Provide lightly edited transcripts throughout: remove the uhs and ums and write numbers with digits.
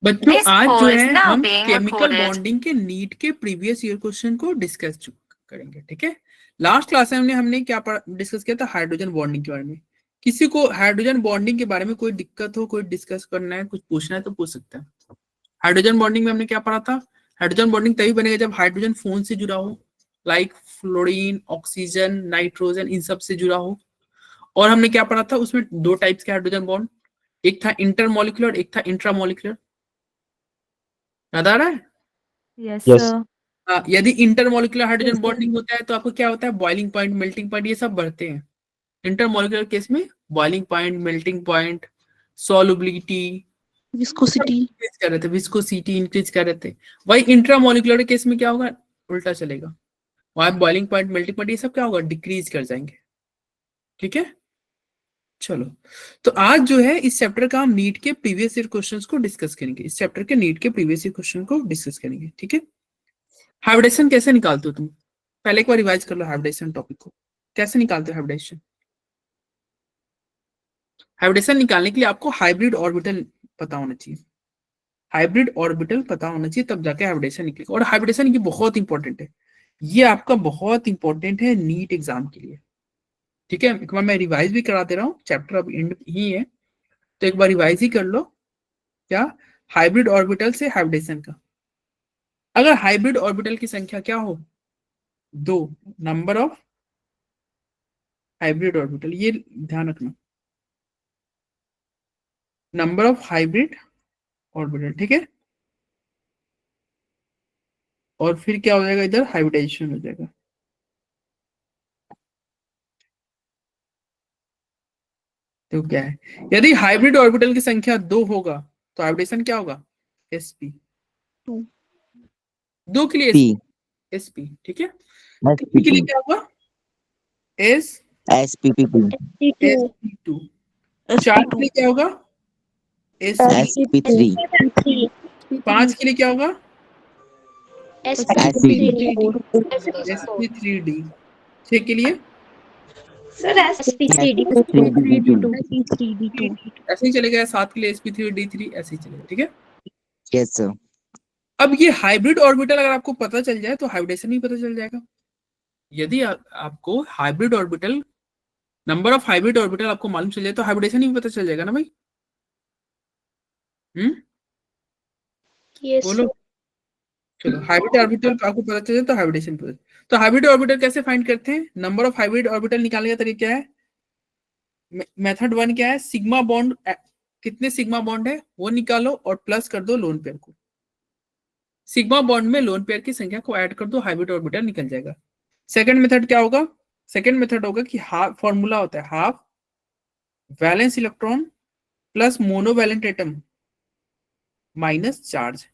बच्चों This आज जो call is है now हम being केमिकल recorded. बॉन्डिंग के नीट के प्रीवियस ईयर क्वेश्चन को डिस्कस करेंगे, ठीक है। लास्ट क्लास में हमने क्या डिस्कस किया था, हाइड्रोजन बॉन्डिंग के बारे में। किसी को हाइड्रोजन बॉन्डिंग के बारे में कोई दिक्कत हो, कोई डिस्कस करना है, कुछ पूछना है तो पूछ सकते हैं। हाइड्रोजन बॉन्डिंग में हमने क्या पढ़ा था, हाइड्रोजन बॉन्डिंग तभी बनेगा जब हाइड्रोजन फोन से जुड़ा हो, लाइक फ्लोरीन, ऑक्सीजन, नाइट्रोजन, इन सब से जुड़ा हो। और हमने क्या पढ़ा था, उसमें दो टाइप्स के हाइड्रोजन बॉन्ड, एक था इंटरमोलिकुलर, एक था इंट्रामोलिकुलर। याद आ रहा है? Yes Yes. सर। यदि intermolecular hydrogen Yes, sir. Bonding होता है तो आपको क्या होता है, बॉइलिंग पॉइंट, मेल्टिंग पॉइंट, ये सब बढ़ते हैं। इंटरमोलिकुलर केस में boiling point, melting point, solubility, viscosity, increase कर रहे थे, विस्कोसिटी इंक्रीज कर रहे थे। वही इंट्रामोलिकुलर केस में क्या होगा, उल्टा चलेगा, वहां बॉइलिंग पॉइंट, मेल्टिंग पॉइंट, ये सब क्या होगा, डिक्रीज कर जाएंगे, ठीक है। चलो, तो आज जो है इस चैप्टर का हम नीट के प्रीवियस ईयर क्वेश्चंस को डिस्कस करेंगे, इस चैप्टर के नीट के प्रीवियस ईयर क्वेश्चन को डिस्कस करेंगे, ठीक है। हाइब्रिडेशन कैसे निकालते हो तुम, पहले एक बार रिवाइज कर लो हाइब्रिडेशन टॉपिक को, कैसे निकालते हो हाइब्रिडेशन। हाइब्रिडेशन निकालने के लिए आपको हाइब्रिड ऑर्बिटल पता होना चाहिए, हाइब्रिड ऑर्बिटल पता होना चाहिए, तब जाके हाइब्रिडेशन निकलेगा। और हाइब्रिडेशन ये बहुत इंपॉर्टेंट है, ये आपका बहुत इंपॉर्टेंट है नीट एग्जाम के लिए, ठीक है। एक बार मैं रिवाइज भी करा दे रहा हूँ, चैप्टर अब एंड ही है तो एक बार रिवाइज ही कर लो। क्या, हाइब्रिड ऑर्बिटल से हाइब्रिडेशन का, अगर हाइब्रिड ऑर्बिटल की संख्या क्या हो, दो, नंबर ऑफ हाइब्रिड ऑर्बिटल, ये ध्यान रखना, नंबर ऑफ हाइब्रिड ऑर्बिटल, ठीक है। और फिर क्या हो जाएगा, इधर हाइब्रिडाइजेशन हो जाएगा। तो क्या है, यदि हाइब्रिड ऑर्बिटल की संख्या दो होगा तो हाइब्रिडेशन क्या होगा, sp, दो के लिए P. sp, ठीक है। तीन के लिए SPP. क्या होगा, s SPPP. sp2, चार के लिए क्या होगा, SP3. पांच के लिए क्या होगा, SP. sp3d, छह के लिए सर SP3D, SP3D2. ऐसे ही चलेगा, सात के लिए sp3d3, ऐसे ही चलेगा, ठीक है। Yes, sir. अब ये हाइब्रिड ऑर्बिटल अगर आपको पता चल जाए तो हाइब्रिडेशन भी पता चल जाएगा। यदि आपको hybrid orbital, number of hybrid orbital आपको मालूम चल जाए तो हाइब्रिडेशन भी पता चल जाएगा ना भाई। बोलो, चलो, हाइब्रिड ऑर्बिटल आपको पता चल जाए तो हाइब्रिडेशन पता। तो हाइब्रिड ऑर्बिटल कैसे फाइंड करते हैं, नंबर ऑफ हाइब्रिड ऑर्बिटल निकालने का तरीका क्या है, मेथड वन क्या है, सिग्मा बॉन्ड, कितने सिग्मा बॉन्ड है वो निकालो और प्लस कर दो लोन पेयर को, सिग्मा बॉन्ड में लोन पेयर की संख्या को ऐड कर दो, हाइब्रिड ऑर्बिटल निकल जाएगा। सेकंड मेथड क्या होगा, सेकंड मेथड होगा कि हाफ, फॉर्मूला होता है half valence electron plus monovalent atom minus charge,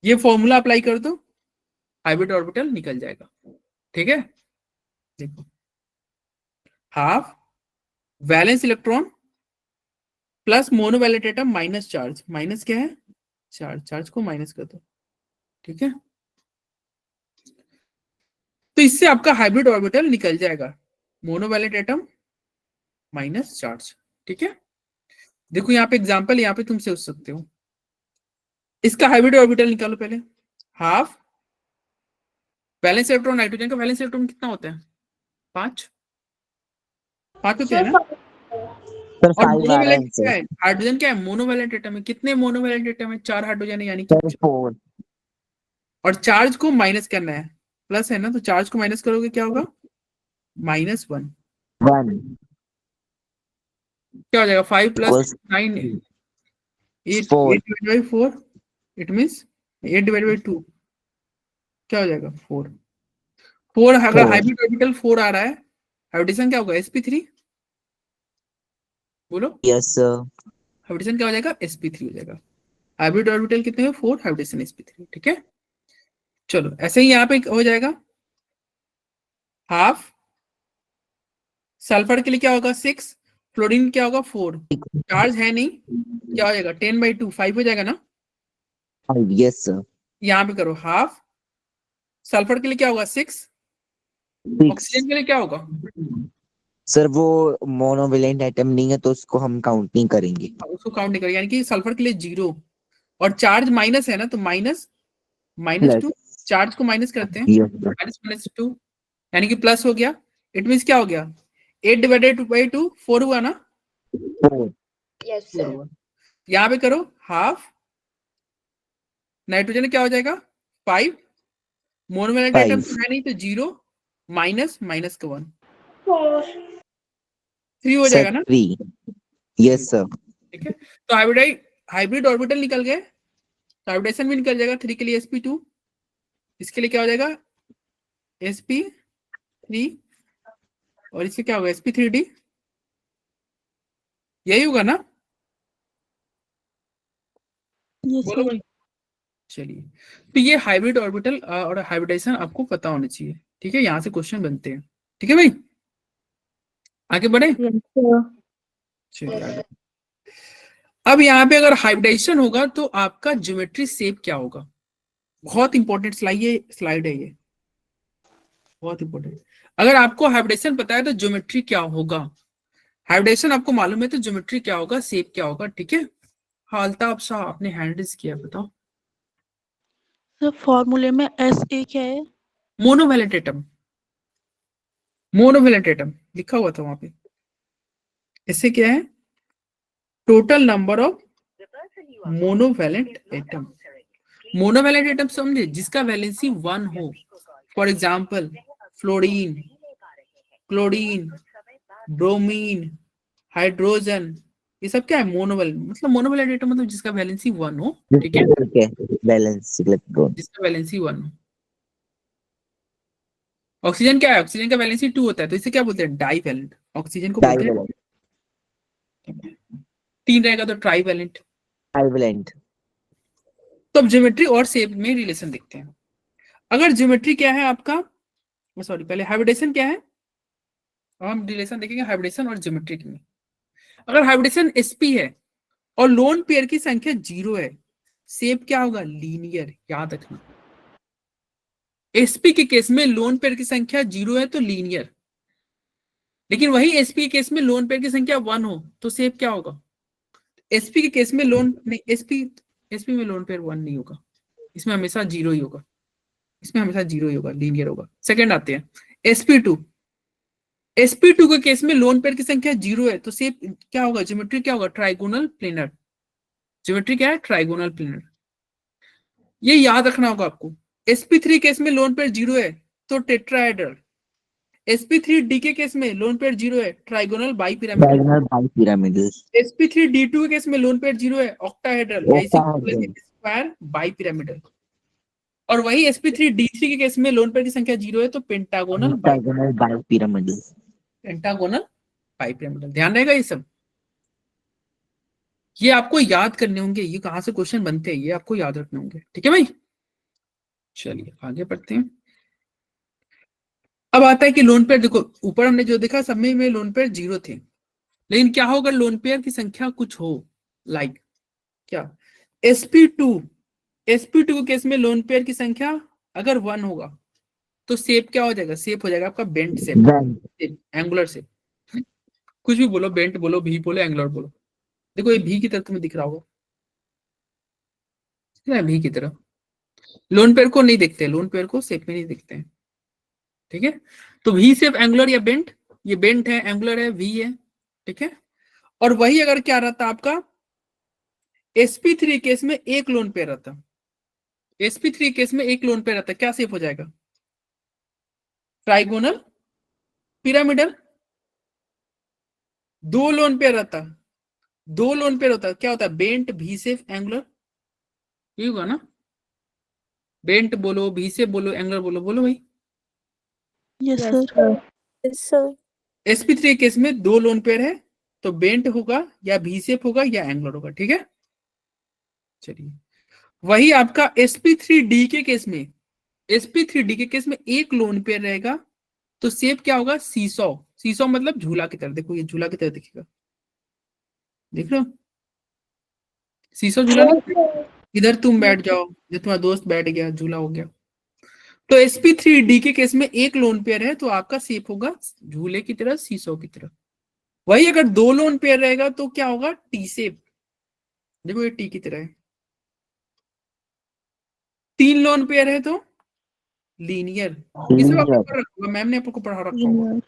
ये फॉर्मूला अप्लाई कर दो, हाइब्रिड ऑर्बिटल निकल जाएगा, ठीक है। देखो, half valence electron plus monovalent atom minus charge, minus क्या है, चार्ज, चार्ज को माइनस कर दो, ठीक है। तो इससे आपका हाइब्रिड ऑर्बिटल निकल जाएगा, मोनोवैलेंट एटम माइनस चार्ज, ठीक है। देखो यहाँ पे एग्जांपल, यहाँ पे तुम सोच सकते हो, इसका हाइब्रिड ऑर्बिटल निकालो पहले, हाफ वैलेंस इलेक्ट्रॉन, नाइट्रोजन का वैलेंस इलेक्ट्रॉन कितना होता है, पांच, पांच होते हैं ना। Sir, और 5 आ रहा है मोनोवैलेंट क्या आंसर. है, हाइड्रोजन क्या है, मोनोवैलेंट एटम है, कितने मोनोवैलेंट एटम है, चार हाइड्रोजन है, यानी कि Sir, 4. और चार्ज को माइनस करना है, प्लस है ना, तो चार्ज को माइनस करोगे क्या होगा, -1, 1. क्या हो जाएगा, 5 Equals + 9, 8, 4. 8/4, इट मीन्स 8/2, क्या हो जाएगा, 4, 4 अगर 4. हाइब्रिड ऑर्बिटल 4 आ रहा है, हाइब्रिडेशन क्या होगा, sp3, बोलो, Yes, sir. हाइब्रिडेशन क्या हो जाएगा, sp3 हो जाएगा। हाइब्रिड ऑर्बिटल कितने हैं, 4, हाइब्रिडेशन sp3, ठीक है। चलो, ऐसे ही यहाँ पे हो जाएगा, हाफ सल्फर के लिए क्या होगा, 6, फ्लोरीन क्या होगा, 4, चार्ज है नहीं, क्या हो जाएगा, 10/2, 5 हो जाएगा ना। 5. Yes, sir. यहाँ पे करो, हाफ सल्फर के लिए क्या होगा, 6, 6. ऑक्सीजन के लिए क्या होगा, सर वो मोनोवेलेंट एटम नहीं है तो उसको हम काउंट नहीं करेंगे। उसको काउंट नहीं करेंगे, यानी कि सल्फर के लिए 0 और चार्ज माइनस है ना, तो माइनस प्लस। -2, चार्ज को माइनस करते हैं, यस सर। -2 यानी कि प्लस हो गया। इट मीन्स क्या हो गया, 8/2 4 हुआ ना, 4। Yes, 4 sir. हुआ। यहाँ पे करो हाफ, नाइट्रोजन क्या हो जाएगा 5, मोनोवैलेंट एटम 5 तो है नहीं तो 0 माइनस माइनस का 1, 4. 3 हो सर जाएगा ना। 3। Yes sir. ठीक है, तो हाइब्रिड ऑर्बिटल निकल गए, तो हाइब्रिडेशन भी निकल जाएगा। 3 के लिए sp2, इसके लिए क्या हो जाएगा sp3, और इससे क्या होगा sp3d, यही होगा ना, Yes, बोलो sir. भाई। चलिए, तो ये हाइब्रिड ऑर्बिटल और हाइब्रिडेशन आपको पता होना चाहिए। ठीक है, यहाँ से क्वेश्चन बनते हैं। ठीक है भाई, आगे बढ़े। Yes, sir. चलिए आगे। अब यहाँ पे अगर हाइब्रिडेशन होगा तो आपका ज्योमेट्री शेप क्या होगा, बहुत इंपॉर्टेंट स्लाइड है ये, बहुत इंपॉर्टेंट। अगर आपको हाइब्रिडेशन पता है तो ज्योमेट्री क्या होगा, हाइब्रिडेशन आपको मालूम है तो ज्योमेट्री क्या होगा, शेप क्या होगा। ठीक है, हाँ अल्ताफ शाह आपने हैंड रेज किया, बताओ। सर फॉर्मूले में SA क्या है? मोनोवैलेंट एटम, मोनोवैलेंट एटम लिखा हुआ था वहां पे। इससे क्या है, total number of monovalent atom. Monovalent atom समझे, जिसका वैलेंसी 1 हो। For example fluorine, chlorine, bromine, hydrogen, ये सब क्या है मोनोवैलेंट, मतलब मोनोवैलेंट एटम मतलब जिसका वैलेंसी 1 हो। ठीक है, ठीक है। Balance electron. जिसका वैलेंसी 1 हो। ऑक्सीजन क्या है, ऑक्सीजन का वैलेंसी 2 होता है, तो इसे क्या बोलते हैं डाई वैलेंट, ऑक्सीजन को बोलते हैं। डाइवेलेंट। 3 रहेगा तो ट्राई वैलेंट। डाइवेलेंट। तो अब ज्योमेट्री और शेप में रिलेशन देखते हैं। अगर ज्योमेट्री क्या है आपका, सॉरी पहले हाइब्रिडेशन क्या है, हम रिलेशन देखेंगे हाइब्रिडेशन और ज्योमेट्री में। अगर हाइब्रिडेशन sp है और लोन पेयर की संख्या 0 है, शेप क्या होगा लीनियर, याद रखना। sp के केस में लोन पेयर की संख्या 0 है तो लीनियर, लेकिन वही sp के केस में लोन पेयर की संख्या 1 हो तो शेप क्या होगा, sp के केस में लोन नहीं, sp में लोन पेयर 1 नहीं होगा, इसमें हमेशा 0 ही होगा, इसमें हमेशा 0 ही होगा, लीनियर होगा। सेकंड आते हैं sp2, sp2 के केस में लोन पेयर की संख्या 0 है तो शेप क्या होगा, ज्योमेट्री क्या होगा ट्राइगोनल प्लेनर, ज्योमेट्री क्या है ट्राइगोनल प्लेनर, ये याद रखना होगा आपको। sp3 केस में लोन पेयर 0 है तो टेट्राहेड्रल, sp3d के केस में लोन पेयर 0 है trigonal bi pyramidal, diagonal bi pyramidal. sp3d2 के केस में लोन पेयर 0 है ऑक्टाहेड्रल, या इसी को बोलेंगे ओक्टाहेड्रल। Square bi pyramidal. और वही sp3d3 के केस में लोन पेयर की संख्या 0 है तो pentagonal by, diagonal bi pyramidal. Pentagonal bi pyramidal. ध्यान रहेगा ये सब, ये आपको याद करने होंगे, ये कहां से क्वेश्चन बनते हैं ये आपको याद रखने होंगे। ठीक है भाई, चलिए आगे बढ़ते हैं। अब आता है कि लोन पेयर, देखो ऊपर हमने जो देखा सब में लोन पेयर 0 थे, लेकिन क्या होगा लोन पेयर की संख्या कुछ हो, लाइक क्या sp2, sp2 के केस में लोन पेयर की संख्या अगर 1 होगा तो शेप क्या हो जाएगा, शेप हो जाएगा आपका bent shape, bent. Angular shape, कुछ भी बोलो, बेंट बोलो, भी बोलो, एंगुलर बोलो। देखो ये भी की तरह तुम्हें दिख रहा होगा, भी की तरह। लोन पेयर को नहीं देखते, लोन पेयर को शेप में नहीं देखते हैं। ठीक है, तो वी शेप एंगुलर या बेंट, ये बेंट है, एंगुलर है, वी है। ठीक है, और वही अगर क्या रहता आपका sp3 केस में एक लोन पेयर रहता, sp3 केस में एक लोन पेयर रहता, क्या शेप हो जाएगा ट्राइगोनल पिरामिडल। दो लोन पेयर रहता, दो लोन पेयर होता क्या होता है बेंट भी शेप एंगुलर, ये होगा ना, बेंट बोलो, भी शेप बोलो, एंगुलर बोलो, बोलो भाई। Yes, sir. Yes, sir. sp3 case में दो लोन पेयर है तो बेंट होगा या भी शेप होगा या एंगुलर होगा। ठीक है, चलिए वही आपका sp3d के केस में, sp3d के केस में एक लोन पेयर रहेगा तो शेप क्या होगा सीसॉ, सीसॉ मतलब झूला की तरह, देखो ये झूला की तरह दिखेगा, देख रहे हो सीसॉ झूला नहीं, Yes, sir. इधर तुम बैठ जाओ, जो तुम्हारा दोस्त बैठ गया झूला हो गया, तो sp3d के केस में एक लोन पेयर है तो आपका शेप होगा झूले की तरह, सीसो की तरह। वही अगर दो लोन पेयर रहेगा तो क्या होगा, टी शेप। देखो ये टी की तरह है। तीन लोन पेयर है तो लीनियर। ये सब आपको लीनियर। पढ़ रखा होगा, मैम ने आपको पढ़ा रखा होगा, Linear.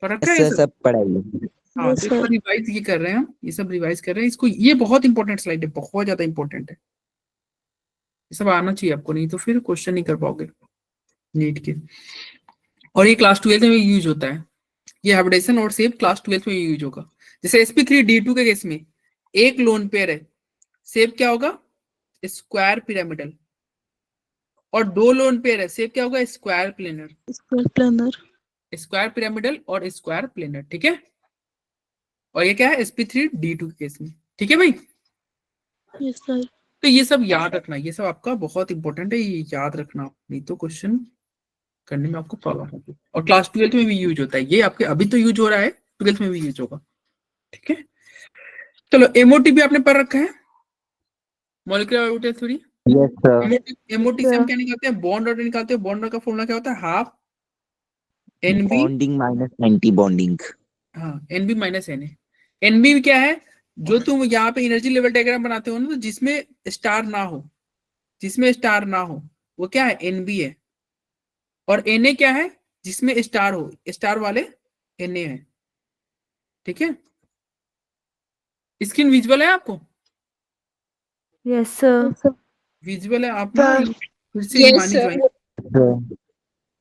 पढ़ रखा है ये ऐसे सब। सब पढ़ाइए। हाँ Yes, तो इसका sir. रिवाइज ये कर रहे हैं हम, ये सब रिवाइज कर रहे हैं इसको। ये बहुत इंपॉर्टेंट स्लाइड है, बहुत ज्यादा इंपॉर्टेंट है। ये सब आना चाहिए आपको, नहीं तो फिर क्वेश्चन नहीं कर पाओगे नीट के। और ये क्लास 12 में यूज होता है, ये हाइब्रिडेशन और शेप क्लास 12 में यूज होगा। जैसे sp3d2 के केस में एक लोन पेयर है, शेप क्या होगा, स्क्वायर पिरामिडल। और दो लोन पेयर है, शेप क्या होगा, square planar. Square planar. Square pyramidal और स्क्वायर प्लेनर, ठीक है। और ये क्या है, sp3d2 के केस में, ठीक है भाई। Yes, sir. तो ये सब याद रखना, ये सब आपका बहुत इंपॉर्टेंट है, ये याद रखना, नहीं तो क्वेश्चन करने में आपको प्रॉब्लम होगी। और क्लास 12 में भी यूज होता है ये, आपके अभी तो यूज हो रहा है, 12 में भी यूज होगा, ठीक है। चलो एमओटी भी आपने पढ़ रखा है, molecular orbital theory. Yes sir. MOT से हम क्या निकालते हैं, बॉन्ड ऑर्डर निकालते हैं। बॉन्ड ऑर्डर का फॉर्मूला क्या होता है, half NB, bonding minus anti bonding. हाँ NB minus N A. NB क्या है, जो तुम यहाँ पे एनर्जी लेवल डायग्राम बनाते हो ना, तो जिसमें स्टार ना हो, जिसमें स्टार ना हो वो क्या है, एनबी है। और एनए क्या है, जिसमें स्टार हो, स्टार वाले एनए है, ठीक है। स्क्रीन विजुअल है आपको, Yes, sir. विजुअल है आप ना, फिर से Yes, हिमानी sir. ज्वाइन।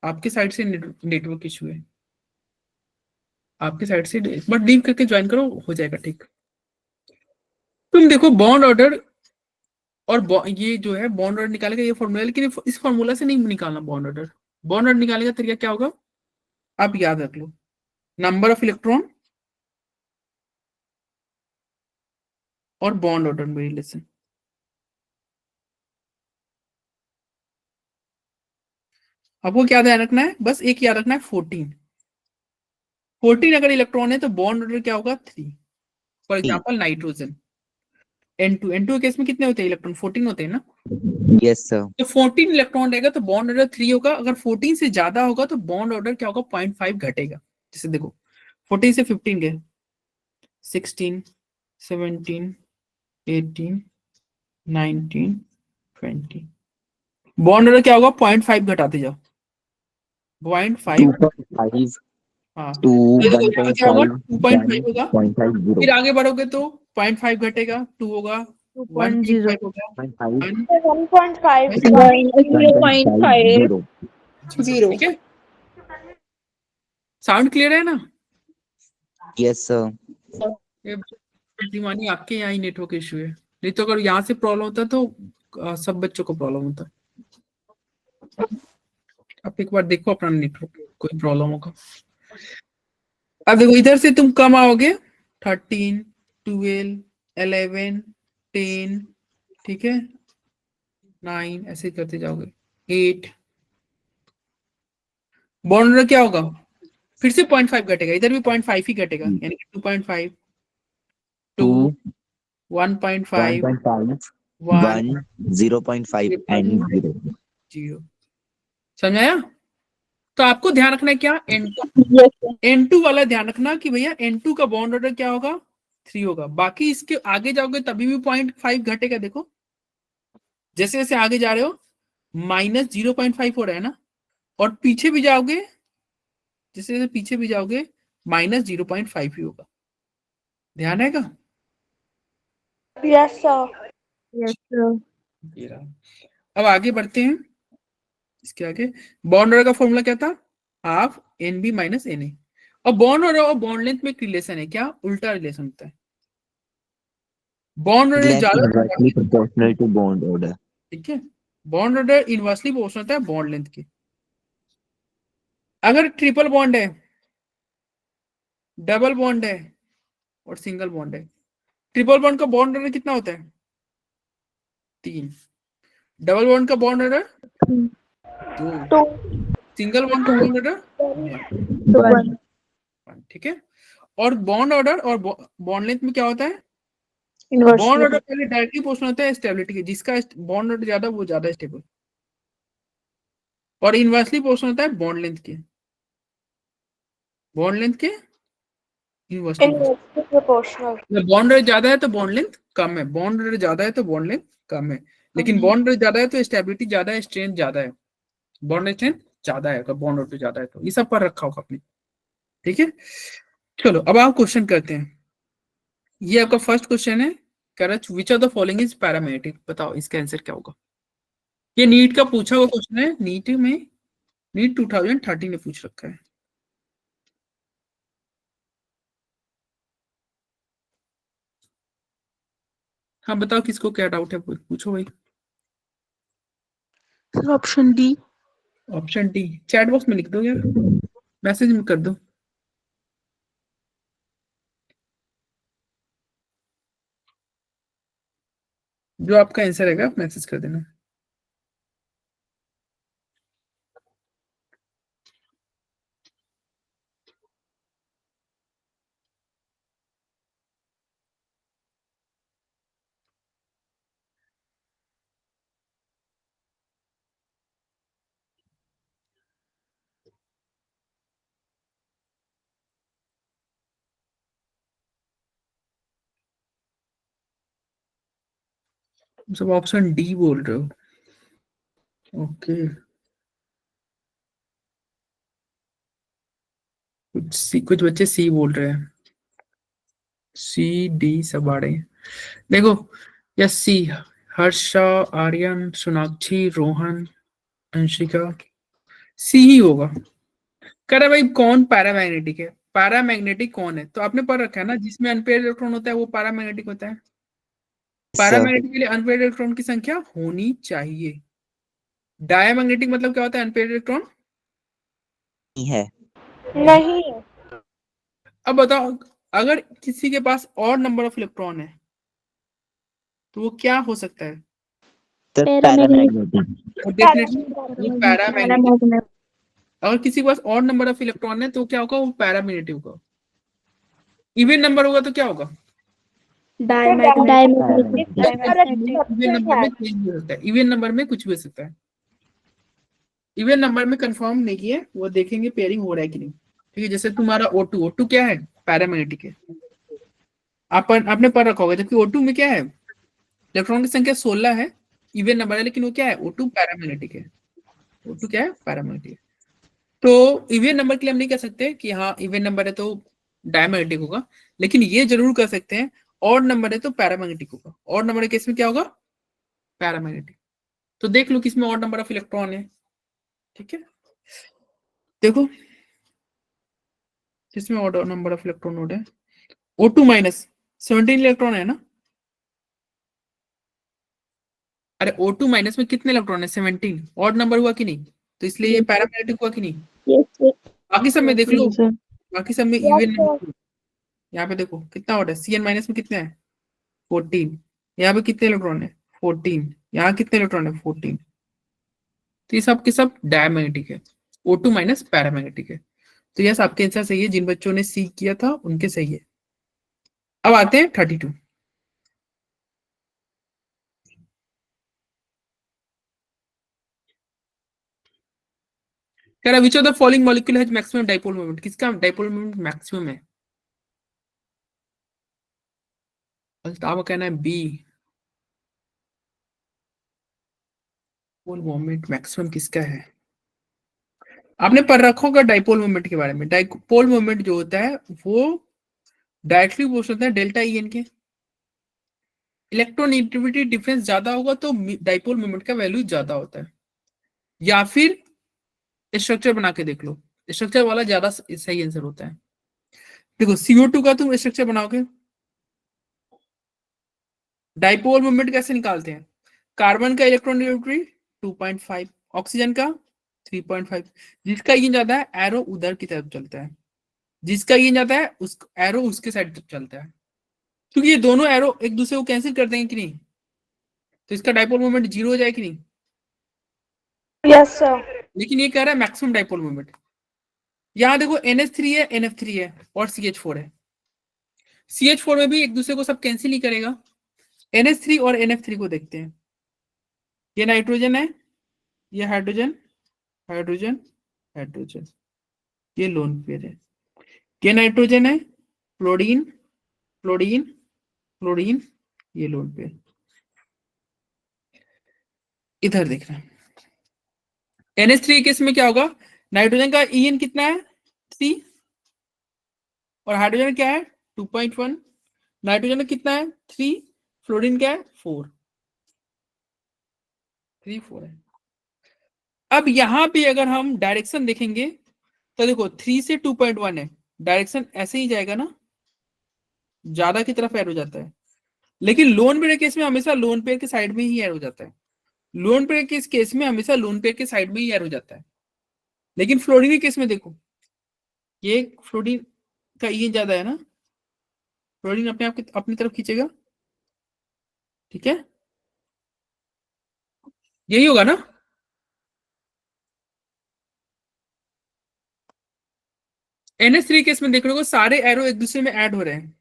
आपके साइड से नेटवर्क इशू है, आपके साइड से एक बार लीव करके ज्वाइन करो, हो जाएगा ठीक। तुम देखो बॉन्ड ऑर्डर और ये जो है बॉन्ड ऑर्डर निकालेगा ये फॉर्मूला, लेकिन इस फॉर्मूला से नहीं निकालना बॉन्ड ऑर्डर। बॉन्ड ऑर्डर निकालने का तरीका क्या होगा, आप याद रख लो, नंबर ऑफ इलेक्ट्रॉन और बॉन्ड ऑर्डर में रिलेशन। आपको क्या ध्यान रखना है, बस एक याद रखना है, 14 अगर इलेक्ट्रॉन है तो बॉन्ड ऑर्डर क्या होगा, 3। फॉर एग्जाम्पल नाइट्रोजन, N2 के केस में कितने होते हैं इलेक्ट्रॉन, 14 होते हैं ना। Yes sir. तो 14 इलेक्ट्रॉन रहेगा तो बॉन्ड ऑर्डर 3 होगा। अगर 14 से ज्यादा होगा तो बॉन्ड ऑर्डर क्या होगा, 0.5 घटेगा। जैसे देखो 14 से 15 गए, 16, 17, 18, 19, 20, बॉन्ड ऑर्डर क्या होगा, 0.5 घटाते जाओ, 0.5। 2.5 हाँ टू तो देखो क्या होगा, 2.5 होगा। 1.50 फिर आगे बढ़ोगे तो 0.5 घटेगा, 2 होगा, 2.0. 1.5 होगा, 1.5 1.5. 0.50 0. ठीक है। साउंड क्लियर है ना। Yes sir. ये दीवानी आपके यहाँ ही नेटवर्क इशू है, नहीं तो अगर यहाँ से प्रॉब्लम होता तो सब बच्चों को प्रॉब्लम होता। आप एक बार देखो अपना नेटवर्क, कोई प्रॉब्लम होगा। अब देखो इधर से तुम कम आओगे, 13, 12, 11, 10, ठीक है, 9, ऐसे करते जाओगे, 8। बॉन्ड क्या होगा, फिर से 0.5 घटेगा, इधर भी 0.5 ही घटेगा, यानी कि 2.5, 2, 1.5, 1.5 1, 1 0.5 एंड 0। 0। समझाया। तो आपको ध्यान रखना है क्या, N2, Yes, sir. N2 वाला ध्यान रखना कि भैया N2 का बॉन्ड ऑर्डर क्या होगा, 3 होगा। बाकी इसके आगे जाओगे तभी भी 0.5 घटेगा। देखो जैसे जैसे आगे जा रहे हो -0.5 हो रहा है ना, और पीछे भी जाओगे, जैसे जैसे पीछे भी जाओगे -0.5 ही होगा। ध्यान है का। Yes, sir. Yes, sir. ये रहा। अब आगे बढ़ते हैं, इसके आगे बॉन्ड ऑर्डर का फॉर्मूला क्या था, half NB minus N A. और बॉन्ड ऑर्डर और बॉन्ड लेंथ में एक रिलेशन है, क्या, उल्टा रिलेशन होता है। बॉन्ड ऑर्डर Length ज्यादा, inversely proportional to bond order। ठीक है, बॉन्ड ऑर्डर इनवर्सली प्रोपोर्शनल होता है बॉन्ड लेंथ के। अगर ट्रिपल बॉन्ड है, डबल बॉन्ड है और सिंगल बॉन्ड है, ट्रिपल बॉन्ड का बॉन्ड ऑर्डर कितना होता है, 3। डबल बॉन्ड का बॉन्ड ऑर्डर 2। 2. सिंगल बॉन्ड का बॉन्ड ऑर्डर 1. 1, ठीक है। और बॉन्ड ऑर्डर और बॉन्ड लेंथ में क्या होता है, बॉन्ड Inversely. ऑर्डर पहले डायरेक्टली प्रोपोर्शनल होता है स्टेबिलिटी के, जिसका बॉन्ड ऑर्डर ज्यादा वो ज्यादा स्टेबल। और इनवर्सली प्रोपोर्शनल होता है बॉन्ड लेंथ के, बॉन्ड लेंथ के inversely proportional. Inversely proportional. Bond rate ज्यादा है तो बॉन्ड लेंथ कम है, बॉन्ड रेट ज्यादा है तो बॉन्ड लेंथ कम है, लेकिन बॉन्ड रेट ज्यादा है तो स्टेबिलिटी ज्यादा है, स्ट्रेंथ ज्यादा है, बॉन्ड स्ट्रेंथ ज्यादा है अगर बॉन्ड रेट ज्यादा है तो। ये सब पर रखा होगा आपने, ठीक है। चलो अब आप क्वेश्चन करते हैं। ये आपका फर्स्ट क्वेश्चन है, करच विच of the following is paramagnetic, बताओ इसका आंसर क्या होगा। ये नीट का पूछा हुआ क्वेश्चन है, नीट में, नीट 2013 में पूछ रखा है। हाँ बताओ किसको क्या डाउट है, पूछो भाई। Sir option D. Option D, chat box में लिख दो यार, मैसेज में कर दो। जो आपका आंसर रहेगा मैसेज कर देना। सब ऑप्शन डी बोल रहे हो, ओके। कुछ बच्चे सी बोल रहे हैं, सी डी सब आ रहे हैं। देखो यस सी, हर्षा, आर्यन, सोनाक्षी, रोहन, अंशिका, सी ही होगा। कह रहा भाई कौन पैरामैग्नेटिक है, पैरामैग्नेटिक कौन है, तो आपने पढ़ रखा है ना, जिसमें अनपेयर्ड इलेक्ट्रॉन होता है वो पैरामैग्नेटिक होता है। सर पैरामैग्नेटिक के लिए अनपेयर्ड इलेक्ट्रॉन की संख्या होनी चाहिए। डायमैग्नेटिक मतलब क्या होता है, अनपेयर्ड इलेक्ट्रॉन है। नहीं. अब बताओ, अगर किसी के पास और नंबर ऑफ इलेक्ट्रॉन है तो वो क्या हो सकता है, सर पैरामैग्नेटिक। और डेफिनेटली वो पैरामैग्नेटिक। अगर किसी के पास और नंबर ऑफ इलेक्ट्रॉन है तो क्या होगा, वो पैरामैग्नेटिक होगा। इवन नंबर होगा तो क्या होगा, Diamagnetic. इवन नंबर में चेंज हो सकता है, इवन नंबर में कुछ भी हो सकता है। इवन नंबर में कंफर्म नहीं किया, वो देखेंगे पेयरिंग हो रहा है कि नहीं, ठीक है। जैसे तुम्हारा O2, O2 क्या है, पैरामैग्नेटिक है, आपने पढ़ रखा होगा। जबकि O2 में क्या है, इलेक्ट्रॉन की संख्या 16 है, इवन नंबर है, लेकिन वो क्या है, O2 पैरामैग्नेटिक है, O2 क्या है, पैरामैग्नेटिक है। तो इवन नंबर के लिए हम नहीं कह सकते कि हाँ इवन नंबर है तो डायमैग्नेटिक होगा, लेकिन ये जरूर कर सकते हैं और नंबर है तो पैरामैग्नेटिक होगा। और नंबर के केस में क्या होगा, पैरामैग्नेटिक। तो देख लो किसमें और नंबर ऑफ इलेक्ट्रॉन है, ठीक है। देखो किसमें और नंबर ऑफ इलेक्ट्रॉन नोड है, O2 माइनस 17 इलेक्ट्रॉन है ना। अरे O2 माइनस में कितने इलेक्ट्रॉन है, 17, और नंबर हुआ कि नहीं, तो इसलिए ये पैरामैग्नेटिक हुआ कि नहीं। बाकी सब में देख लो, बाकी सब में इवन नंबर। यहाँ पे देखो कितना और है, Cn माइनस में कितने हैं, 14, यहाँ पे कितने इलेक्ट्रॉन है, 14, यहाँ कितने इलेक्ट्रॉन है, 14। तो ये सब के सब डायमैग्नेटिक है, O2 माइनस पैरामैग्नेटिक है। तो यस आपके आंसर सही है, जिन बच्चों ने सी किया था उनके सही है। अब आते हैं 32। कह रहा विच of the following molecule has maximum dipole moment, किसका डाइपोल मोमेंट मैक्सिमम है। अल्ताफ कहना है बी, डाइपोल मोमेंट मैक्सिमम किसका है। आपने पढ़ रखा होगा डाइपोल मोमेंट के बारे में। डाइपोल मोमेंट जो होता है वो डायरेक्टली प्रोपोर्शनल होता है डेल्टा ई एन के। इलेक्ट्रोनेगेटिविटी डिफरेंस ज्यादा होगा तो डाइपोल मोमेंट का वैल्यू ज्यादा होता है। या फिर स्ट्रक्चर बना के देख लो, स्ट्रक्चर वाला ज्यादा सही आंसर होता है। देखो CO2 का तुम स्ट्रक्चर बनाओगे, डाइपोल मोमेंट कैसे निकालते हैं, कार्बन का इलेक्ट्रोनेगेटिविटी 2.5, ऑक्सीजन का 3.5। जिसका ये ज्यादा है एरो उधर की तरफ चलता है, जिसका ये ज्यादा है उस एरो उसके साइड चलता है, क्योंकि ये दोनों एरो एक दूसरे को कैंसिल कर देंगे कि नहीं, तो इसका डाइपोल मोमेंट 0 हो जाए कि नहीं। Yes, sir. लेकिन ये कह रहा है मैक्सिमम डाइपोल मोमेंट। यहाँ देखो NH3 है, NF3 है और CH4 है। CH4 में भी एक दूसरे को सब कैंसिल ही करेगा। NH3 और NF3 को देखते हैं, ये नाइट्रोजन है, ये हाइड्रोजन, हाइड्रोजन हाइड्रोजन, ये लोन पेयर है। ये नाइट्रोजन है, क्लोरीन क्लोरीन क्लोरीन, ये लोन पेयर। इधर देख रहे हैं NH3 केस में क्या होगा, नाइट्रोजन का EN कितना है 3 और हाइड्रोजन क्या है 2.1, नाइट्रोजन का कितना है 3, फ्लोरीन क्या है 4, 3 4 है। अब यहां पे अगर हम डायरेक्शन देखेंगे तो देखो 3 से 2.1 है, डायरेक्शन ऐसे ही जाएगा ना, ज्यादा की तरफ एरो जाता है। लेकिन लोन पेयर केस में हमेशा लोन पेयर के साइड में ही एरो जाता है, लोन पेयर के केस में हमेशा लोन पेयर के साइड में ही एरो जाता है। लेकिन फ्लोरीन के केस में देखो, ये फ्लोरीन का ये ज्यादा है ना, फ्लोरीन अपने आप की अपनी तरफ खींचेगा, ठीक है, यही होगा ना। NH3 केस में देख रहे हो सारे एरो एक दूसरे में ऐड हो रहे हैं,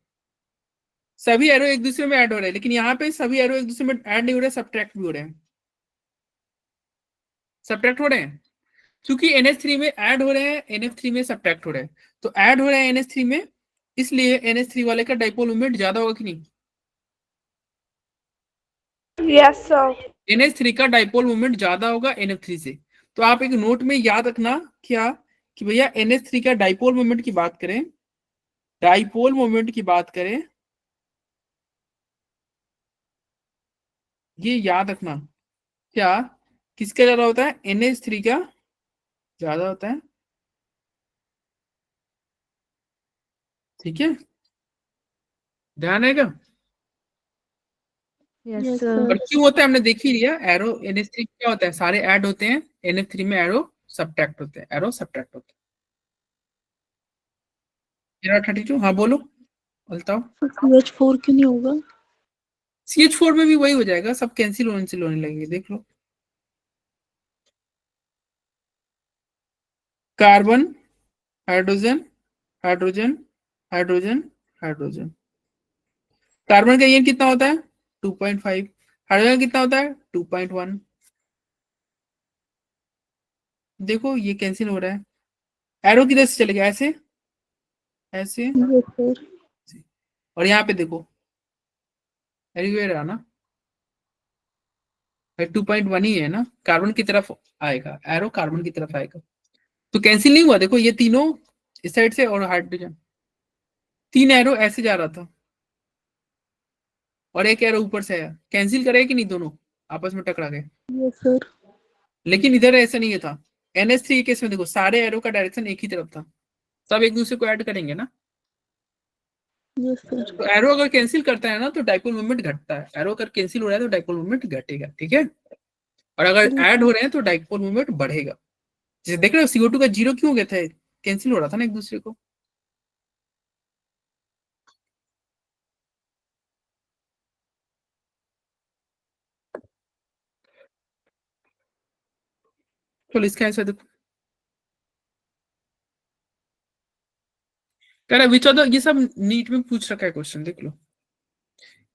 सभी एरो एक दूसरे में ऐड हो रहे हैं, लेकिन यहाँ पे सभी एरो एक दूसरे में ऐड नहीं हो रहे, सब्ट्रैक्ट भी हो रहे हैं, सब्ट्रैक्ट हो रहे हैं। क्योंकि NH3 में ऐड हो रहे हैं, NF3 में सब्ट्रैक्ट हो रहे हैं, तो ऐड हो रहे हैं NH3 में, इसलिए NH3 वाले का डाइपोल मोमेंट ज्यादा होगा कि नहीं। Yes, sir. NH3 का डाइपोल मोमेंट ज्यादा होगा NF3 से। तो आप एक नोट में याद रखना क्या, कि भैया NH3 का डाइपोल मोमेंट की बात करें, डाइपोल मोमेंट की बात करें, ये याद रखना क्या, किसका ज्यादा होता है, NH3 का ज्यादा होता है, ठीक है, ध्यान रहेगा। Yes, Yes, sir. sir. और क्यों होता है हमने देख ही लिया, एरो NH3 क्या होता है, सारे ऐड होते हैं, NF3 में एरो सब्ट्रैक्ट होते हैं, एरो सब्ट्रैक्ट होते हैं। 32, हाँ बोलो बताओ। CH4 क्यों नहीं होगा? CH4 में भी वही हो जाएगा, सब कैंसिल होने लगेंगे, देख लो। Carbon hydrogen hydrogen hydrogen hydrogen, carbon का EN कितना होता है 2.5, हाइड्रोजन कितना होता है 2.1, देखो ये कैंसिल हो रहा है, एरो किधर से चलेगा, ऐसे ऐसे, Yes, sir. और यहाँ पे देखो एरिवेयर है ना, 2.1 ही है ना, कार्बन की तरफ आएगा, एरो कार्बन की तरफ आएगा, तो कैंसिल नहीं हुआ, देखो ये तीनों इस साइड से, और हाइड्रोजन 3 एरो ऐसे जा रहा था और एक एरो ऊपर से आया, कैंसिल करे कि नहीं, दोनों आपस में टकरा गए। Yes, sir. लेकिन इधर ऐसा नहीं था, NH3 केस में देखो सारे एरो का डायरेक्शन एक ही तरफ था, सब एक दूसरे को ऐड करेंगे ना, Yes, sir. तो एरो अगर कैंसिल करता है ना तो डाइपोल मोमेंट घटता है, एरो अगर कैंसिल हो रहा है तो डाइपोल मोमेंट घटेगा, ठीक है, और अगर ऐड हो रहे हैं तो डाइपोल मोमेंट बढ़ेगा। जैसे देख रहे हो CO2 का 0 क्यों हो गया था, कैंसिल हो रहा था ना एक दूसरे को। चलो इसका आंसर देखो, कह रहा विच ऑफ द, ये सब नीट में पूछ रखा है क्वेश्चन, देख लो,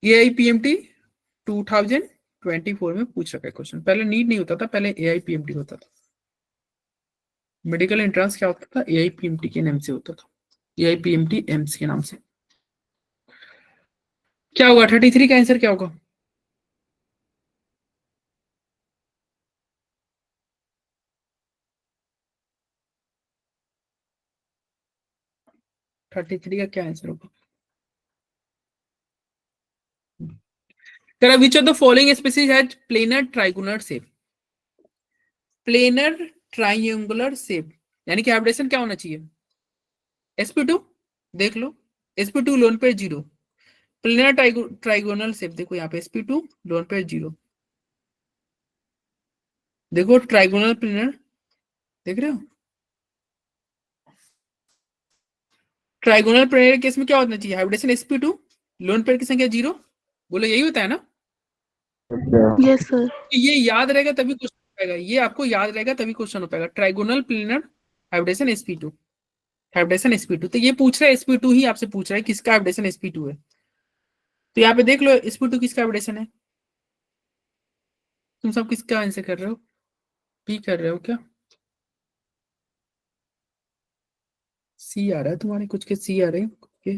AIPMT 2024 में पूछ रखा है क्वेश्चन, पहले नीट नहीं होता था, पहले AIPMT होता था, मेडिकल एंट्रेंस क्या होता था, AIPMT के नाम से होता था, AIPMT एम्स के नाम से। क्या होगा 33 का आंसर क्या होगा, थर्टी थ्री का क्या आंसर होगा, विच of the following species has planar trigonal shape, planar triangular shape, यानी कि हाइब्रिडेशन क्या होना चाहिए, sp2, देख लो sp2 लोन पे 0, प्लेनर ट्राइगोनल शेप, देखो यहाँ पे sp2 लोन पे 0, देखो ट्राइगोनल प्लेनर, देख रहे हो, ट्राइगोनल प्लेनर केस में क्या होना चाहिए, हाइब्रिडेशन sp2 लोन पेयर की संख्या 0, बोलो यही होता है ना। Yes, sir. ये याद रहेगा तभी क्वेश्चन हो पाएगा, ये आपको याद रहेगा तभी क्वेश्चन हो पाएगा, trigonal planar hybridisation sp2, hybridisation sp2, तो ये पूछ रहा है sp2 ही आपसे पूछ रहा है किसका हाइब्रिडेशन sp2 है, तो यहाँ पे देख लो sp2 किसका हाइब्रिडेशन है, तुम सब किसका आंसर कर रहे हो, पी कर रहे हो क्या, सी आ रहा है तुम्हारे कुछ के, सी आ रहे हैं के।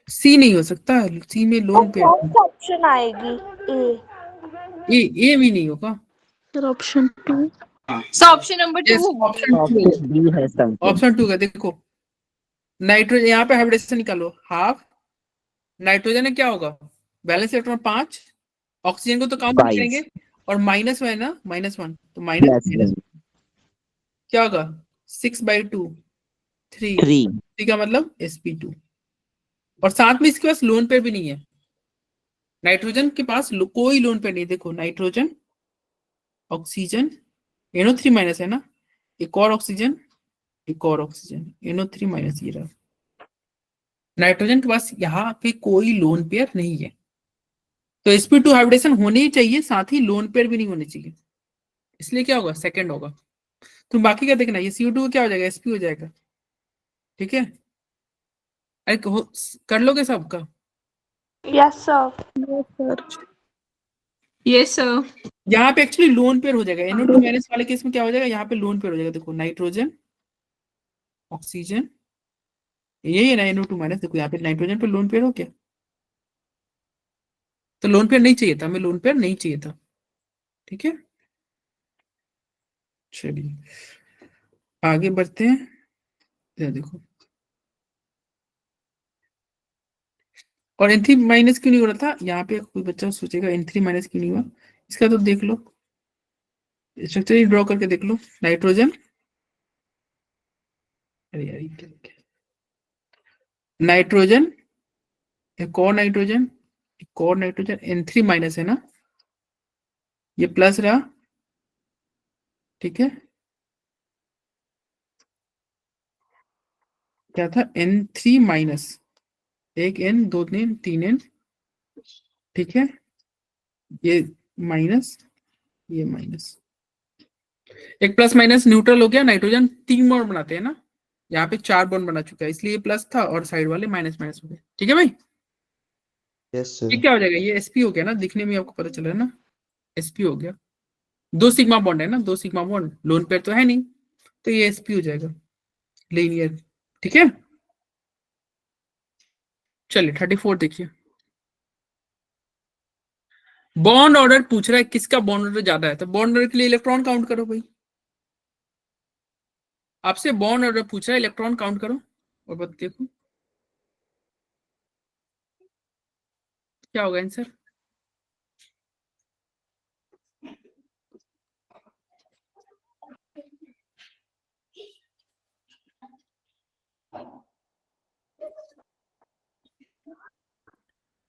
सी नहीं हो सकता, सी में लोन पे कौन सा ऑप्शन आएगी? ए। ए भी नहीं होगा। Sir option 2। So option number 2 option two, option B है समथिंग। ऑप्शन टू का देखो, नाइट्रोजन, यहाँ पे हाइब्रिडेशन निकालो, हाफ नाइट्रोजन है क्या होगा, बैलेंस इलेक्ट्रॉन 5, ऑक्सीजन को तो काउंट नहीं 5 करेंगे, और माइनस है ना, -1, तो प्लस माइनस क्या होगा, 6/2, 3, 3 ठीक है, मतलब sp2। और साथ में इसके पास लोन पेयर भी नहीं है, नाइट्रोजन के पास कोई लोन पेयर नहीं, देखो नाइट्रोजन, ऑक्सीजन, NO3- है ना, एक और ऑक्सीजन, एक और ऑक्सीजन, NO3- ये रहा, नाइट्रोजन के पास यहाँ पे कोई लोन पेयर नहीं है, तो sp2 हाइब्रिडेशन होने ही चाहिए, साथ ही लोन पेयर भी नहीं होने चाहिए, इसलिए क्या होगा, सेकंड होगा। तुम बाकी क्या देखना, ये CO2 क्या हो जाएगा, sp हो जाएगा, ठीक है। अरे कर लोगे सबका? Yes sir. No sir. Yes sir. यहाँ पे एक्चुअली लोन पेयर हो जाएगा, NO2- वाले केस में क्या हो जाएगा, यहाँ पे लोन पेयर हो जाएगा, देखो नाइट्रोजन, ऑक्सीजन, यही है ना NO2-, देखो यहाँ पे नाइट्रोजन पे लोन पेयर हो क्या, तो लोन पेयर नहीं चाहिए था, हमें लोन पेयर नहीं चाहिए था, ठीक है। चलिए आगे बढ़ते हैं, ये देखो, और N3- क्यों नहीं हो रहा था, यहाँ पे कोई बच्चा सोचेगा N3- क्यों नहीं हुआ, इसका तो देख लो, स्ट्रक्चर ड्रॉ करके देख लो, नाइट्रोजन, अरे यार ये क्या लिखा है? नाइट्रोजन, एक और नाइट्रोजन, एक और नाइट्रोजन, N3- है ना, ये प्लस रहा, ठीक है, क्या था, N3-, एक N, दो N, तीन N, ठीक है, ये माइनस, ये माइनस, एक प्लस माइनस न्यूट्रल हो गया, नाइट्रोजन 3 बॉन्ड बनाते हैं ना, यहाँ पे 4 बॉन्ड बना चुका है, इसलिए प्लस था और साइड वाले माइनस हो गए, ठीक है भाई। यस ये सर। क्या हो जाएगा, ये sp हो गया ना, दिखने में आपको पता चल रहा है ना, sp हो गया, 2 सिग्मा बॉन्ड है ना, 2 सिग्मा बॉन्ड, लोन पेयर तो है नहीं, तो ये sp हो जाएगा, लीनियर, ठीक है। चलिए 34 देखिए, बॉन्ड ऑर्डर पूछ रहा है किसका बॉन्ड ऑर्डर ज्यादा है, तो बॉन्ड ऑर्डर के लिए इलेक्ट्रॉन काउंट करो भाई, आपसे बॉन्ड ऑर्डर पूछ रहा है, इलेक्ट्रॉन काउंट करो और बस देखो क्या होगा answer.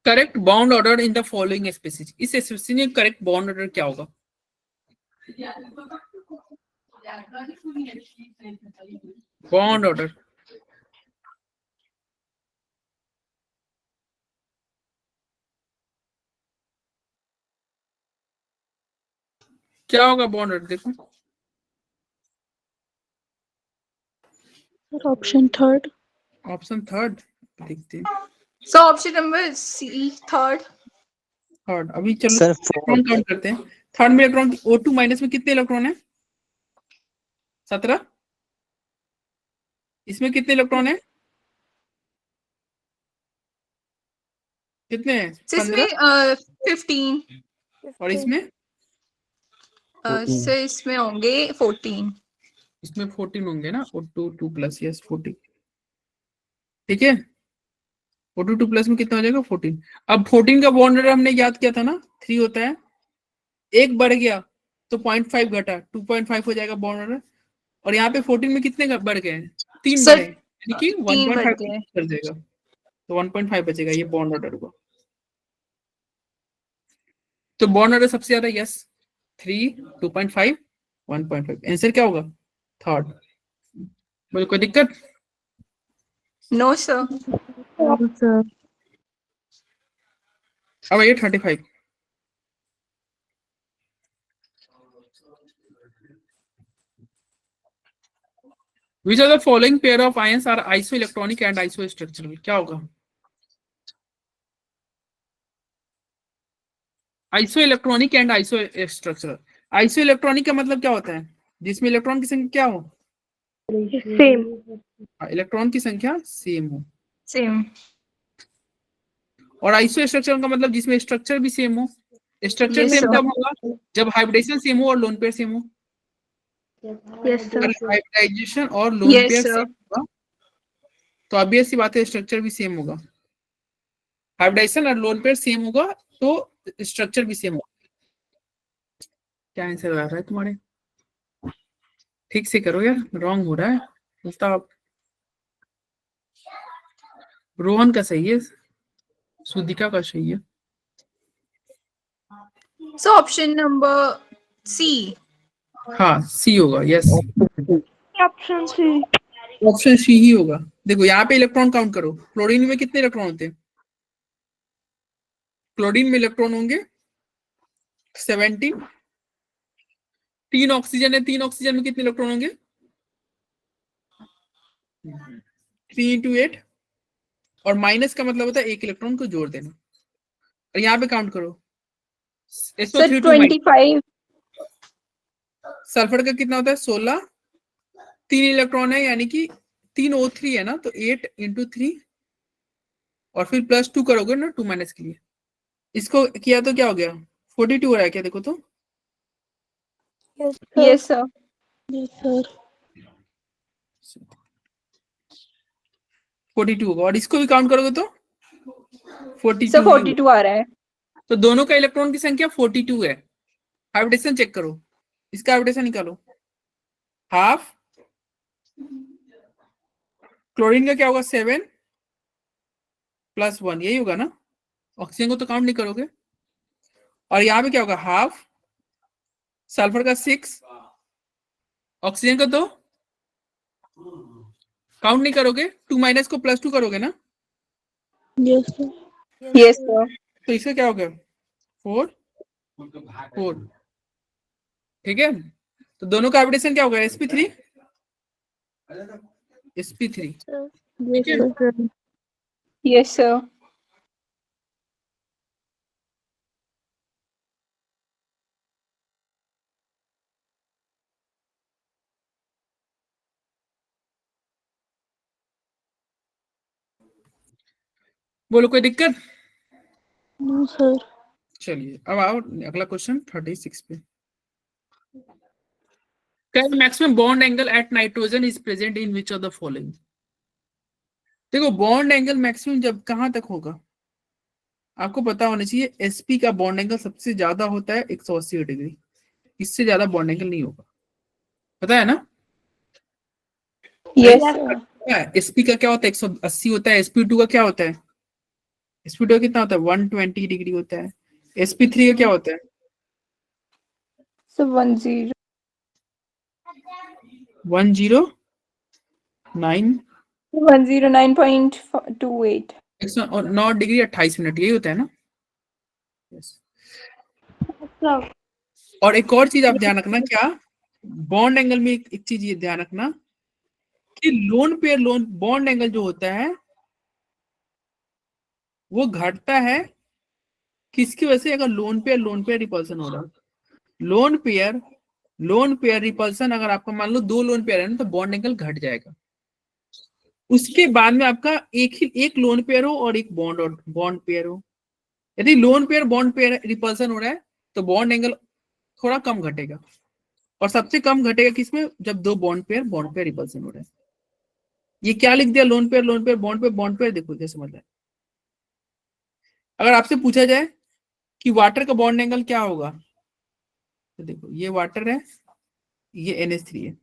Correct bond order in the following species, इस स्पीसीज में करेक्ट बॉन्ड ऑर्डर क्या होगा, बॉन्ड ऑर्डर, क्या होगा बॉन्ड ऑर्डर, देखो सर ऑप्शन 3। ऑप्शन थर्ड, देखते हैं, so option number C third. Third, अभी चलो सर इलेक्ट्रॉन 4 काउंट करते हैं, थर्ड में इलेक्ट्रॉन O2- में कितने इलेक्ट्रॉन है, 17, इसमें कितने इलेक्ट्रॉन है, कितने हैं, सो 15, इसमें 15। और इसमें सो इसमें होंगे 14। इसमें 14 होंगे ना, O2 2+, यस 14, ठीक है, O2 2+ में कितना हो जाएगा 14। अब 14 का बॉन्ड ऑर्डर हमने याद किया था ना, 3 होता है, एक बढ़ गया तो 0.5 घटा, 2.5 हो जाएगा बॉन्ड ऑर्डर, और यहाँ पे 14 में कितने बढ़ गए, 3 सर बढ़े, यानी कि 3 बढ़ 1.5 गए। कर जाएगा, तो 1.5 बचेगा ये बॉन्ड ऑर्डर को, तो बॉन्ड ऑर्डर सबसे ज्यादा, यस 3, 2.5, 1.5, आंसर क्या होगा, थर्ड, बोलो कोई दिक्कत, नो सर। सर अब ये 35, which of the following pair of ions are isoelectronic and isostructural, क्या होगा, आइसोइलेक्ट्रॉनिक एंड आइसोस्ट्रक्चरल, आइसोइलेक्ट्रॉनिक का मतलब क्या होता है, जिसमें इलेक्ट्रॉन की संख्या क्या हो, Same. इलेक्ट्रॉन की संख्या सेम हो। Same. और आइसो स्ट्रक्चर का मतलब जिसमें स्ट्रक्चर भी सेम हो। Structure Yes, same sir. कब होगा? जब हाइब्रिडेशन सेम हो और लोन पेयर सेम हो। Yes, sir. अगर हाइब्रिडाइजेशन और loan Yes, pair sir. Same होगा तो ऑब्वियस सी बात है स्ट्रक्चर भी सेम होगा। हाइब्रिडाइजेशन और लोन पेयर सेम होगा तो स्ट्रक्चर भी सेम होगा। क्या आंसर आ रहा है तुम्हारे? ठीक से करो यार, रॉन्ग हो रहा है। मतलब रोहन का सही है, सुदिका का सही है। So option number C. हाँ सी होगा, yes Option C. Option C ही होगा। देखो यहाँ पे इलेक्ट्रॉन काउंट करो, क्लोरीन में कितने इलेक्ट्रॉन होते हैं? क्लोरीन में इलेक्ट्रॉन होंगे 17। 3 ऑक्सीजन है, 3 ऑक्सीजन में कितने इलेक्ट्रॉन होंगे? 3 × 8 और माइनस का मतलब होता है एक इलेक्ट्रॉन को जोड़ देना। और यहाँ पे काउंट करो Sir, SO3 2 25. सल्फर का कितना होता है? 16। 3 इलेक्ट्रॉन है यानी कि 3 O3 है ना, तो 8 × 3 और फिर +2 करोगे ना 2 माइनस के लिए। इसको किया तो क्या हो गया? 42 हो रहा है क्या? देखो तो Yes, sir. Yes, sir. Yes, sir. 42 होगा। और इसको भी काउंट करोगे तो 42 Sir, ही होगा। 42 आ रहा है. तो दोनों का इलेक्ट्रॉन की संख्या 42 है। हाइब्रिडेशन चेक करो, इसका हाइब्रिडेशन निकालो। हाफ क्लोरीन का क्या होगा? 7 + 1 यही होगा ना। ऑक्सीजन को तो काउंट नहीं करोगे। और यहाँ पे क्या होगा? हाफ सल्फर का 6, ऑक्सीजन का तो काउंट नहीं करोगे। 2 माइनस को +2 करोगे ना, Yes, sir. Yes, sir. तो इसका क्या होगा? 4 4। ठीक है, तो दोनों का हाइब्रिडेशन क्या होगा? sp3 sp3। Yes, है? sir. Yes, sir. बोलो कोई दिक्कत? No, sir. चलिए अब आओ अगला क्वेश्चन 36 पे। क्या maximum bond angle at nitrogen is present in which of the following? देखो बॉन्ड एंगल मैक्सिमम जब कहां तक होगा आपको पता होना चाहिए। sp का बॉन्ड एंगल सबसे ज्यादा होता है 180 डिग्री, इससे ज्यादा बॉन्ड एंगल नहीं होगा, पता है ना। Yes, sir. sp का क्या होता है? 180 होता है। sp2 का क्या होता है? sp2 का कितना होता है? 120 डिग्री होता है। sp3 का क्या होता है? So 10. 109 109.28. 109 डिग्री 28 मिनट यही होता है ना। yes. Sir. और एक और चीज आप ध्यान रखना, क्या बॉन्ड एंगल में एक चीज ये ध्यान रखना कि lone pair lone bond angle जो होता है वो घटता है किसकी वजह से? अगर लोन पेयर रिपल्सन हो रहा है। लोन पेयर रिपल्सन अगर आपका मान लो 2 लोन पेयर है ना, तो बॉन्ड एंगल घट जाएगा। उसके बाद में आपका एक लोन पेयर हो और एक बॉन्ड पेयर हो। यदि lone pair bond pair repulsion हो रहा है तो बॉन्ड एंगल थोड़ा कम घटेगा, और सबसे कम घटेगा किसमें? जब 2 बॉन्ड पेयर रिपल्सन हो रहा है। ये क्या लिख दिया? Lone pair bond pair. देखो क्या समझ रहा है। अगर आपसे पूछा जाए कि वाटर का बॉन्ड एंगल क्या होगा, तो देखो ये वाटर है, ये NH3 है,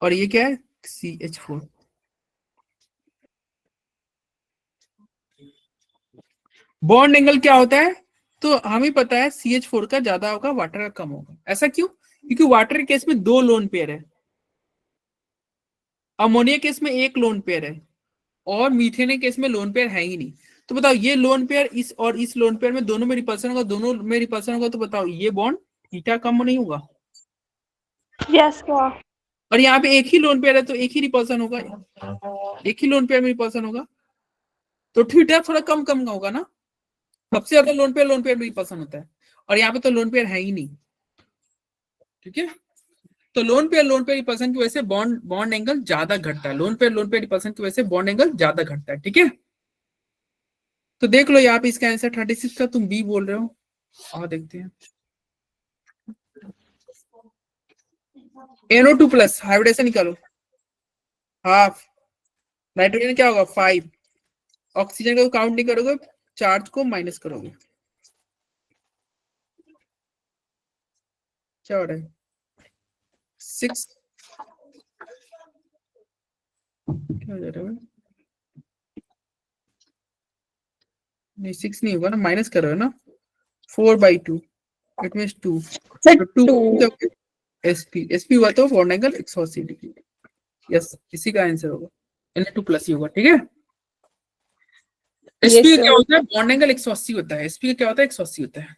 और ये क्या है? CH4। बॉन्ड एंगल क्या होता है? तो हमें पता है CH4 का ज्यादा होगा, वाटर का कम होगा। ऐसा क्यों? क्योंकि वाटर के केस में 2 लोन पेयर है, अमोनिया केस में 1 लोन पेयर है, और मीथेन के केस में लोन पेयर है ही नहीं। तो बताओ ये लोन पेयर इस लोन पेयर में दोनों में रिपल्सन होगा, तो बताओ ये बॉन्ड थीटा कम नहीं होगा? Yes, sir. और यहाँ पे एक ही लोन पेयर है तो एक ही रिपल्सन होगा, एक ही लोन पेयर में रिपल्सन होगा, तो थीटा थोड़ा कम का होगा ना। सबसे ज्यादा लोन पेयर में रिपल्सन होता है, और यहाँ पे तो लोन पेयर है ही नहीं। ठीक है, तो लोन पेयर रिपल्सन की वजह से बॉन्ड एंगल ज्यादा घटता है। लोन पेयर रिपल्सन की वजह से बॉन्ड एंगल ज्यादा घटता है। ठीक है, तो देख लो यहाँ पे इसका आंसर 36 का तुम बी बोल रहे हो। और देखते हैं NO2 प्लस हाइब्रिडेशन निकालो। हाफ नाइट्रोजन क्या होगा 5, ऑक्सीजन को काउंट नहीं करोगे, चार्ज को माइनस करोगे, क्या हो रहा है 6, क्या हो जा रहा है नहीं 6 नहीं होगा ना, माइनस कर रहे हो ना, 4/2 इट मींस 2, Sir, तो 2 2. sp हुआ तो बॉन्ड एंगल 180 डिग्री। यस, इसी का आंसर होगा Na2 प्लस ही होगा। ठीक है, Yes, sp sir. क्या होता है, बॉन्ड एंगल 180 होता है, sp क्या होता है 180 होता है।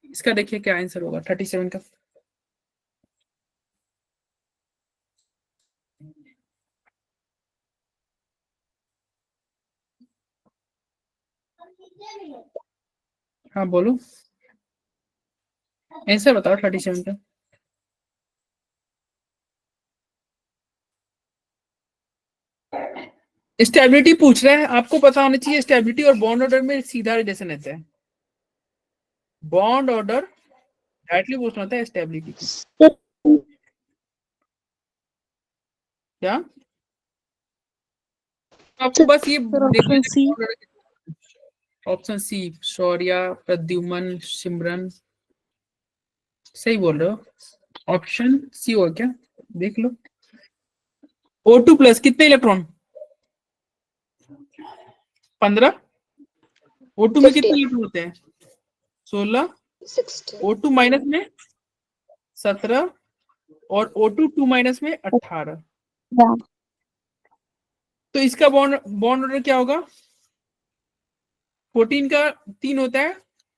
इसका देखिए क्या आंसर होगा 37 का। हाँ बोलो, आंसर बताओ 37 का। स्टेबिलिटी पूछ रहा है, आपको पता होना चाहिए स्टेबिलिटी और बॉन्ड ऑर्डर में सीधा रिलेशन रहता है। बॉन्ड ऑर्डर डायरेक्टली पूछना होता है स्टेबिलिटी को। क्या आपको बस ये देखना ऑप्शन सी। है। ऑप्शन सी, शौर्या, प्रद्युमन, सिमरन, सही बोल रहे हो। ऑप्शन सी हो क्या, देख लो। O2 प्लस कितने इलेक्ट्रॉन, 15। O2 में कितने इलेक्ट्रॉन होते हैं 16, 16. O2 माइनस में 17 और O2 2 माइनस में 18। Yeah. तो इसका बॉन्ड ऑर्डर क्या होगा, 14 का 3 होता है,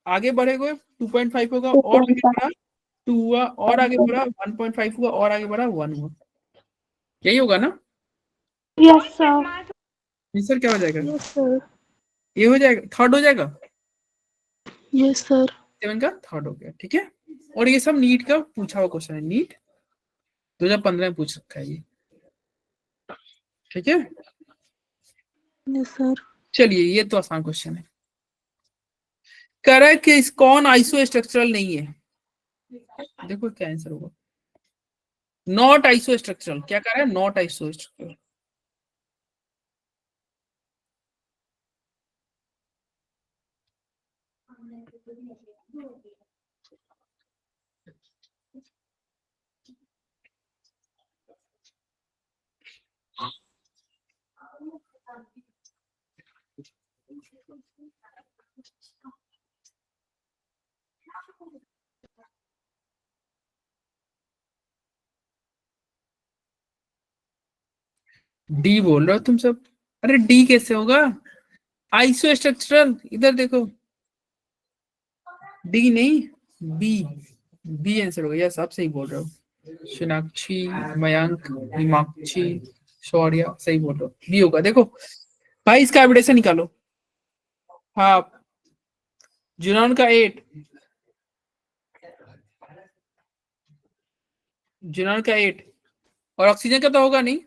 आगे बढ़ेगा 2.5 होगा, और आगे बढ़ा 2 हुआ, और आगे बढ़ा 1.5 हुआ, और आगे बढ़ा 1 हुआ, यही होगा ना। Yes, sir. आंसर क्या हो जाएगा, यस सर। ये हो जाएगा, थर्ड हो जाएगा, यस सर। 7 का थर्ड हो गया। ठीक है, और ये सब नीट का पूछा हुआ क्वेश्चन है, नीट 2015 में पूछ रखा है ये। ठीक है, यस सर। चलिए ये तो आसान क्वेश्चन है। कह रहा है कि इस कौन आइसो स्ट्रक्चरल नहीं है, देखो क्या आंसर होगा। नॉट आइसो स्ट्रक्चरल, क्या कह रहा है, नॉट आइसो स्ट्रक्चरल। डी बोल रहे हो तुम सब, अरे डी कैसे होगा आइसो स्ट्रक्चरल, इधर देखो, डी नहीं बी, बी आंसर होगा। यस आप सही बोल रहे हो, सोनाक्षी, मयंक, हिमाक्षी, शौर्या, सही बोल रहे हो, बी होगा। देखो भाई इसका एविडेशन निकालो। हाँ, जुनॉन का 8, जुनॉन का 8 और ऑक्सीजन का तो होगा नहीं।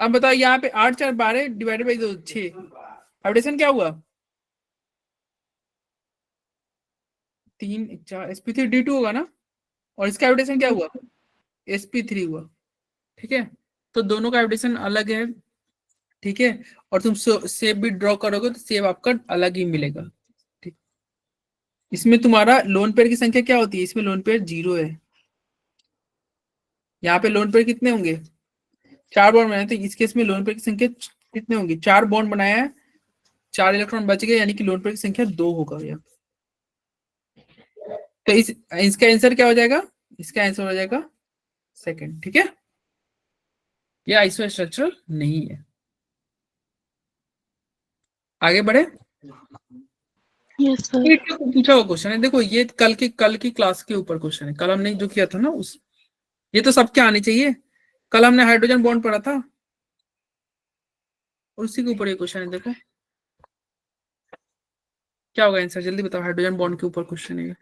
अब बताओ यहाँ पे 8 4 12 डिवाइडेड बाई 2 6, एविडेशन क्या हुआ 3 4, sp3 D2 होगा ना, और इसका एविडेशन क्या हुआ sp3 हुआ। ठीक है, तो दोनों का एविडेशन अलग है। ठीक है, और तुम सेव भी ड्रॉ करोगे तो सेव आपका अलग ही मिलेगा। ठीक, इसमें तुम्हारा लोन पेयर की संख्या क्या होती है, इसमें लोन पेयर 0 है, यहाँ पे लोन पेयर कितने होंगे 4 बॉन्ड बनाए, तो इस केस में लोन पेयर की संख्या कितने होंगी, 4 बॉन्ड बनाया है, 4 इलेक्ट्रॉन बच गए, यानी कि लोन पेयर की संख्या 2 होगा यहाँ। तो इसका आंसर क्या हो जाएगा, इसका आंसर हो जाएगा सेकंड। ठीक है, ये आइसो स्ट्रक्चरल नहीं है। आगे बढ़े, यस सर। ये पूछा हुआ क्वेश्चन है, देखो ये कल की क्लास के ऊपर क्वेश्चन है, कल हमने जो किया था ना उस ये तो सबके आने चाहिए, कल हमने हाइड्रोजन बॉन्ड पढ़ा था और उसी के ऊपर ये क्वेश्चन है। देखो क्या होगा आंसर, जल्दी बताओ। हाइड्रोजन बॉन्ड के ऊपर क्वेश्चन है।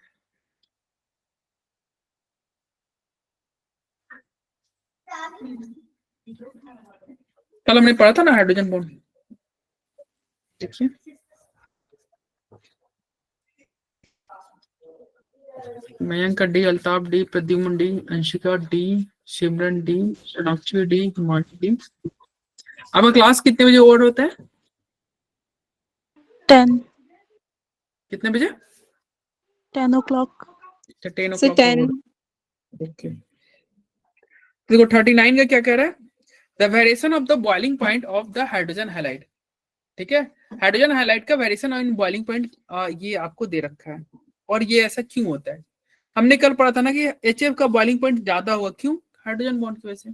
कल हमने पढ़ा था ना हाइड्रोजन बॉन्ड, देखिए Mayank D, Altaf D, Pradyuman D, Anshika D, Simran D, Sonakshi D, Himanshu D. अब क्लास कितने बजे ओवर होता है? 10 कितने बजे? 10 o'clock. 10 So o'clock 10. ओके। देखो 39 का क्या कह रहा है? The variation of the boiling point of the hydrogen halide. ठीक है, हाइड्रोजन हैलाइड का वेरिएशन ऑन बॉइलिंग पॉइंट ये आपको दे रखा है। और ये ऐसा क्यों होता है? हमने कल पढ़ा था ना कि HF का बॉइलिंग पॉइंट ज्यादा हुआ, क्यों? हाइड्रोजन बॉन्ड की वजह से।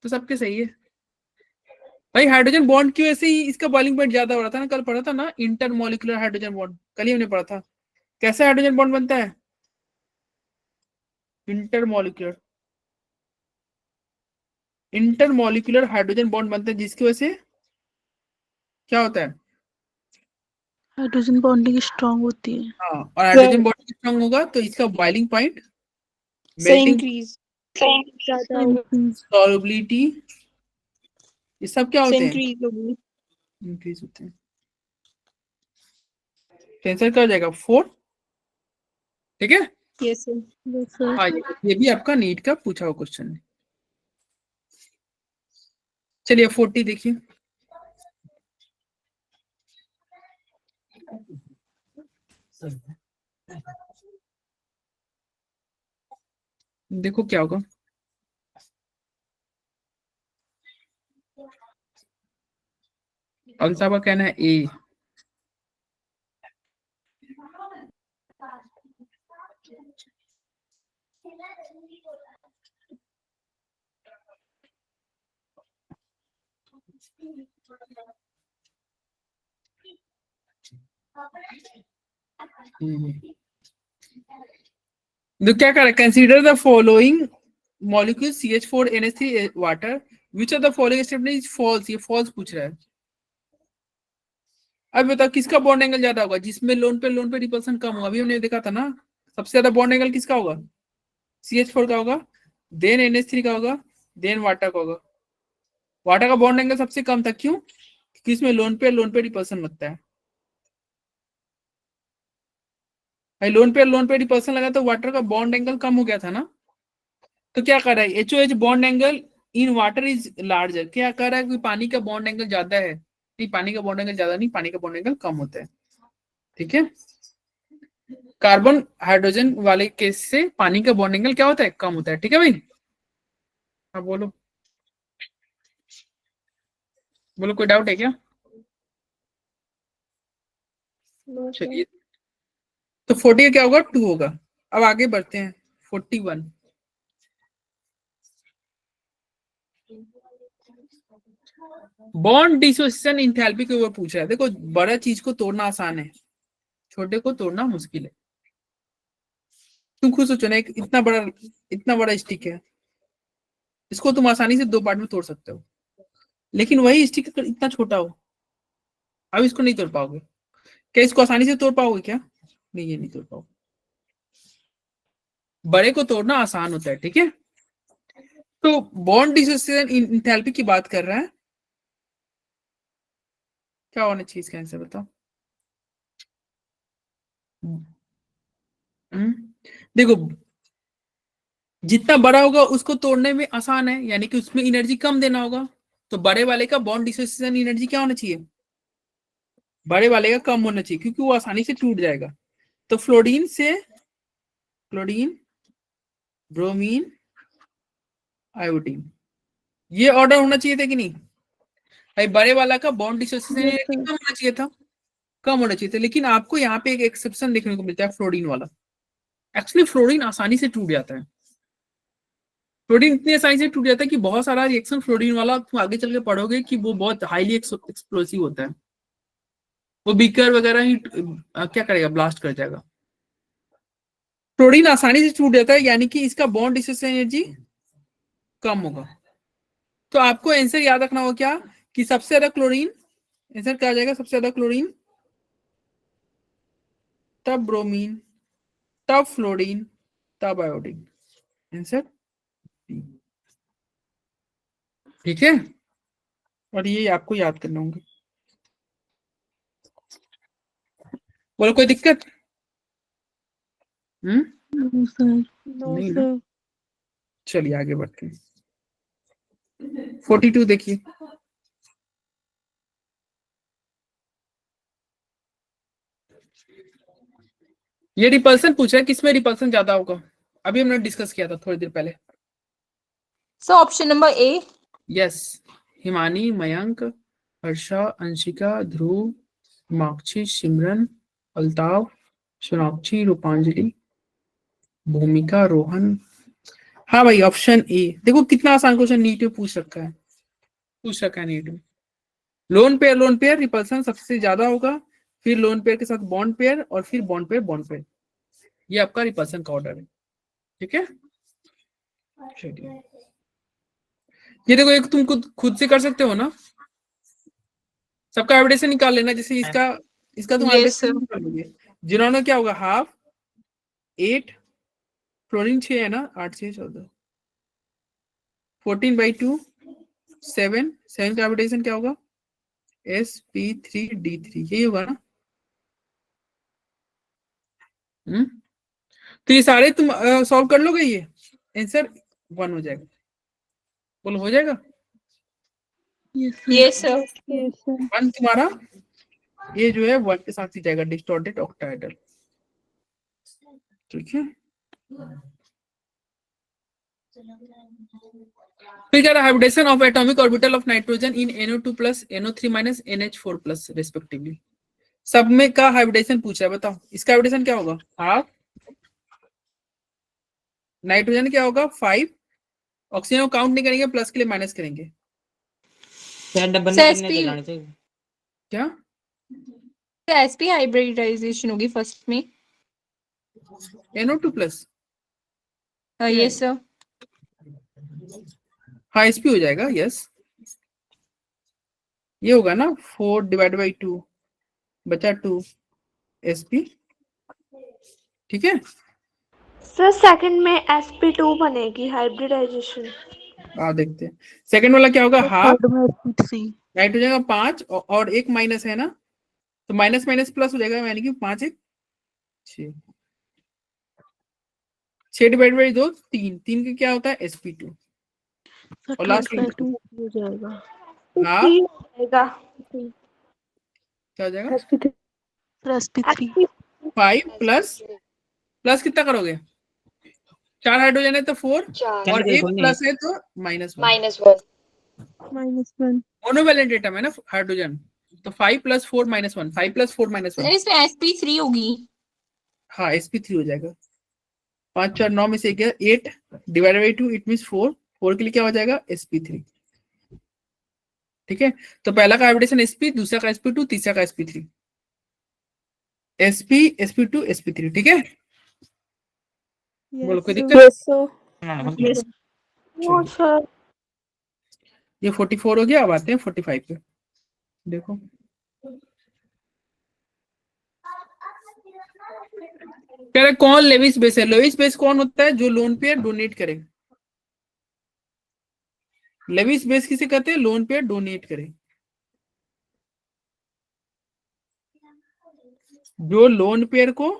तो सबके सही है भाई, हाइड्रोजन बॉन्ड की वजह से ही इसका बॉइलिंग पॉइंट ज्यादा हो रहा था ना। कल पढ़ा था ना इंटरमोलिकुलर हाइड्रोजन बॉन्ड, कल ही हमने पढ़ा था। कैसे हाइड्रोजन बॉन्ड बनता है? इंटरमोलिकुलर, इंटरमोलिकुलर हाइड्रोजन बॉन्ड बनता है, जिसकी वजह से क्या होता है? हाइड्रोजन बॉन्डिंग स्ट्रांग होती है। हाँ, और हाइड्रोजन बॉन्ड स्ट्रांग होगा तो इसका boiling point, So melting, increase. Solubility, ये सब क्या So होते हैं? increase होगी. इंक्रीज होते हैं। आंसर क्या हो जाएगा? 4। ठीक है, Yes sir. Yes, sir. हाँ ये भी आपका नीट का पूछा हुआ क्वेश्चन है। चलिए 40 देखिए। देखो क्या होगा। अल्ताफ का कहना है ए। तो क्या कर, consider the following molecule CH4 NH3 water, which of the following statement is false. ये फॉल्स पूछ रहा है। अब बताओ किसका बॉन्ड एंगल ज्यादा होगा, जिसमें लोन पे रिपल्सन कम होगा। अभी हमने देखा था ना, सबसे ज्यादा बॉन्ड एंगल किसका होगा? CH4 का होगा, देन NH3 का होगा, देन वाटर का होगा। वाटर का बॉन्ड एंगल सबसे कम था, क्यों? क्योंकि इसमें लोन पे रिपल्सन लगता है। भाई लोन पे रिपल्सन लगा तो वाटर का बॉन्ड एंगल कम हो गया था ना। तो क्या कर रहा है? HOH bond angle in water is larger. क्या कर रहा है कि पानी का बॉन्ड एंगल ज्यादा है? नहीं, पानी का बॉन्ड एंगल ज्यादा नहीं, पानी का बॉन्ड एंगल कम होता है। ठीक है, कार्बन हाइड्रोजन वाले केस से पानी का बॉन्ड एंगल क्या होता है? कम होता है। ठीक है भाई, हाँ बोलो बोलो, कोई डाउट है क्या? No sir. चलिए, तो 40 का क्या होगा? 2 होगा। अब आगे बढ़ते हैं 41। बॉन्ड डिसोसिएशन इंथैल्पी के ऊपर पूछ रहा है। देखो बड़ा चीज को तोड़ना आसान है, छोटे को तोड़ना मुश्किल है। तुम खुद सोचो ना, एक इतना बड़ा स्टिक है, इसको तुम आसानी से 2 पार्ट में तोड़ सकते हो, लेकिन वही स्टिक अगर इतना छोटा हो, अब इसको नहीं तोड़ पाओगे। क्या इसको आसानी से तोड़ पाओगे क्या? नहीं, ये नहीं तोड़ पाओगे। बड़े को तोड़ना आसान होता है। ठीक है, तो बॉन्ड डिसोसिएशन इंथैल्पी की बात कर रहा है। क्या होना चाहिए इसका आंसर बताओ। देखो जितना बड़ा होगा उसको तोड़ने में आसान है, यानी कि उसमें एनर्जी कम देना होगा। तो बड़े वाले का बॉन्ड डिसोसिएशन एनर्जी क्या होना चाहिए? बड़े वाले का कम होना चाहिए, क्योंकि वो आसानी से टूट जाएगा। तो फ्लोरीन से क्लोरीन, ब्रोमीन, आयोडीन, ये ऑर्डर होना चाहिए था कि नहीं भाई? बड़े वाला का बॉन्ड डिसोसिएशन एनर्जी कम होना चाहिए था, कम होना चाहिए था। लेकिन आपको यहाँ पे एक एक्सेप्शन देखने को मिलता है, फ्लोरीन वाला। एक्चुअली फ्लोरीन आसानी से टूट जाता है। फ्लोरीन इतनी आसानी से टूट जाता है कि बहुत सारा रिएक्शन फ्लोरीन वाला तुम आगे चल के पढ़ोगे कि वो बहुत हाईली एक्सप्लोसिव होता है। वो बीकर वगैरह ही क्या करेगा, ब्लास्ट कर जाएगा। फ्लोरीन आसानी से टूट जाता है, यानी कि इसका बॉन्ड डिसोसिएशन एनर्जी कम होगा। तो आपको आंसर याद रखना होगा क्या, कि सबसे ज्यादा क्लोरीन, आंसर क्या आ जाएगा, सबसे ज्यादा क्लोरीन, तब ब्रोमीन, तब फ्लोरीन, तब आयोडीन, आंसर बी। ठीक है, और ये आपको याद करना होंगे। बोलो कोई दिक्कत? No sir. नो नहीं ना, सर। चलिए आगे बढ़ते हैं। 42 देखिए, ये रिपल्सन पूछा है, किसमें रिपल्सन ज्यादा होगा, अभी हमने डिस्कस किया था थोड़ी देर पहले। So option number A. Yes, Himani, Mayank, Harsha, Anshika, Dhruv, Himakshi, Simran, Altaf, Sonakshi, Rupanjali, Bhumika, Rohan. हाँ भाई, ऑप्शन ए। देखो कितना आसान क्वेश्चन नीट में पूछ रखा है नीट में। लोन पेयर रिपल्सन सबसे ज्यादा होगा, फिर लोन पेयर के साथ बॉन्ड पेयर, और फिर बॉन्ड पेयर। ये आपका रिपल्सन का ऑर्डर है। ठीक है, चलिए। ये देखो, एक तुम खुद से कर सकते हो ना, सबका एवरेज निकाल लेना। जैसे इसका तुम Yes, sir. एवरेज निकाल लोगे। जिन्होंने क्या होगा, हाफ 8, फ्लोरीन 6 है ना, 8 6 14, 14/2 7 का एवरेज क्या होगा, sp3d3, यही होगा ना। तो ये सारे तुम सॉल्व कर लोगे, ये आंसर 1 हो जाएगा। बोलो हो जाएगा। Yes, sir. Yes sir. 1 तुम्हारा, ये जो है 1 के साथ ही जाएगा, डिस्टॉर्टेड ऑक्टाहेड्रल। ठीक है, फिर क्या रहा, hybridisation of atomic orbital of nitrogen in NO2 plus NO3 minus NH4 plus respectively. सब में का हाइब्रिडेशन पूछा है, बताओ इसका हाइब्रिडेशन क्या होगा, हाफ, नाइट्रोजन क्या होगा 5, ऑक्सीजन को काउंट नहीं करेंगे, प्लस के लिए माइनस करेंगे। सर एसपी क्या, एसपी हाइब्रिडाइजेशन होगी फर्स्ट में। NO2 plus, yes sir. हाँ sp हो जाएगा, यस। ये होगा ना 4/2 बचा 2 sp। ठीक है, सर सेकंड में sp2 बनेगी हाइब्रिडाइजेशन। देखते हैं सेकंड वाला क्या होगा, हाफ, थर्ड में sp3। नाइट्रोजन का 5 और एक माइनस है ना, तो माइनस माइनस प्लस हो जाएगा, यानी कि 5 1 6, 6/2 3, 3 का क्या होता है sp2, सर और थर्ड लास्ट का sp हो जाएगा। हाफ, आएगा क्या हो जाएगा, sp3। Sir sp3। 5 प्लस कितना करोगे, 4 हाइड्रोजन है तो 4, और एक प्लस है तो -1। -1। मोनोवैलेंट एटम है ना हाइड्रोजन, तो 5 + 4 -1, 5 + 4 -1, सर इसमें sp3 होगी। हाँ sp3 हो जाएगा। 5 4 9 में से गया 8/2, इट मीन 4 के लिए क्या हो जाएगा, sp3। ठीक है, तो पहला का हाइब्रिडेशन sp, दूसरा का sp2, तीसरा का sp3, sp sp2 sp3। ठीक है, बोलो कोई दिक्कत। Yes sir. Yes. No sir. ये 44 हो गया, अब आते हैं 45 पे। देखो कह रहे कौन लेविस बेस है, लेविस बेस कौन होता है, जो लोन पेयर डोनेट करे। लेविस बेस किसे कहते हैं, लोन पेयर डोनेट करे, जो लोन पेयर को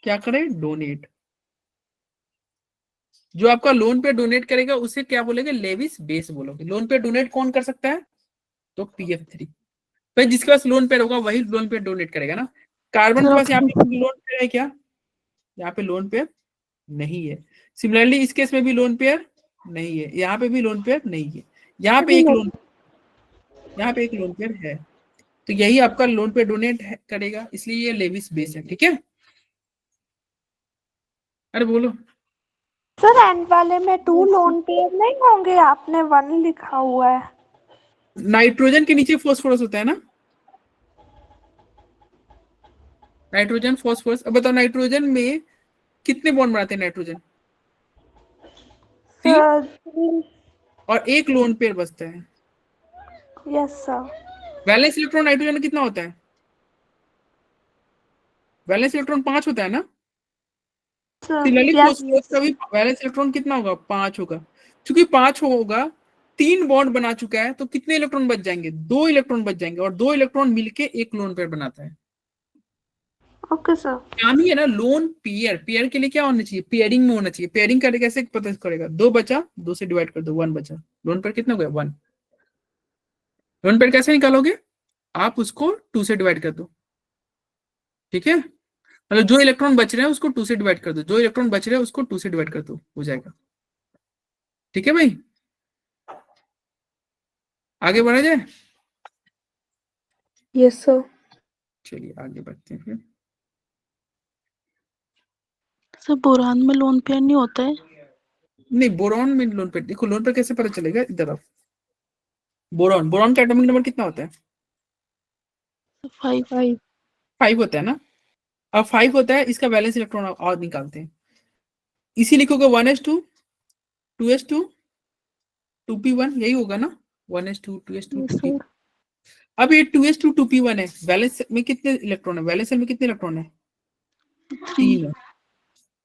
क्या करे, डोनेट। जो आपका लोन पेयर डोनेट करेगा उसे क्या बोलेंगे, लेविस बेस बोलोगे। लोन पेयर डोनेट कौन कर सकता है, तो pf3। भाई जिसके पास लोन पेयर होगा वही लोन पेयर डोनेट करेगा ना। कार्बन के पास यहाँ पे लोन पेयर है क्या, यहाँ पे लोन पेयर नहीं है। सिमिलरली इस केस में भी लोन पेयर नहीं है, यहाँ पे भी लोन पेयर नहीं है, यहाँ पे एक लोन पेयर है। तो यही आपका लोन पेयर डोनेट करेगा, इसलिए ये लेविस बेस है। ठीक है, अरे बोलो। सर एंड वाले में 2 लोन पेयर नहीं होंगे, आपने 1 लिखा हुआ है। नाइट्रोजन के नीचे फॉस्फोरस होता है ना, नाइट्रोजन फॉस्फोरस। अब बताओ नाइट्रोजन में कितने बॉन्ड बनाते हैं नाइट्रोजन, सर और एक लोन पेयर बचता है। Yes sir. Valence electron nitrogen में कितना होता है? वैलेंस इलेक्ट्रॉन 5 होता है ना? सिमिलरली यस फॉस्फोरस का भी वैलेंस इलेक्ट्रॉन कितना होगा? 5 होगा। क्योंकि 5 होगा, 3 बॉन्ड बना चुका है, तो कितने इलेक्ट्रॉन बच जाएंगे? 2 इलेक्ट्रॉन बच जाएंगे, और 2 इलेक्ट्रॉन मिलके एक लोन पेयर बनाता है। Okay sir. काम ही है ना लोन पेयर। पेयर के लिए क्या होना चाहिए? पेयरिंग में होना चाहिए। पेयरिंग करके कैसे पता करेगा? 2 बचा, 2 से डिवाइड कर दो, 1 बचा। लोन पेयर कितना हो गया? 1। लोन पेयर कैसे निकालोगे? आप उसको 2 से डिवाइड कर दो, ठीक है? मतलब जो इलेक्ट्रॉन बच रहे हैं उसको 2 से डिवाइड कर दो, जो इलेक्ट्रॉन बच रहे हैं उसको 2 से डिवाइड कर दो, हो जाएगा। ठीक है भाई, आगे बढ़ा जाए? Yes sir. चलिए आगे बढ़ते हैं फिर। सर बोरान में लोन पेयर नहीं होता है। नहीं, बोरॉन में लोन पेयर, देखो लोन पेयर कैसे पता चलेगा, इधर आओ। बोरॉन, बोरॉन का एटॉमिक नंबर कितना होता है? 5। 5 होता है ना? अब 5 होता है, इसका वैलेंस इलेक्ट्रॉन और निकालते हैं। इसी लिखोगे 1s2 2s2 2p1, यही होगा ना? 1s2 2s2 yes 2p। Sir. अब ये 2s2 2p1 है, वैलेंस में कितने इलेक्ट्रॉन है? वैलेंस में कितने इलेक्ट्रॉन है? 3 है।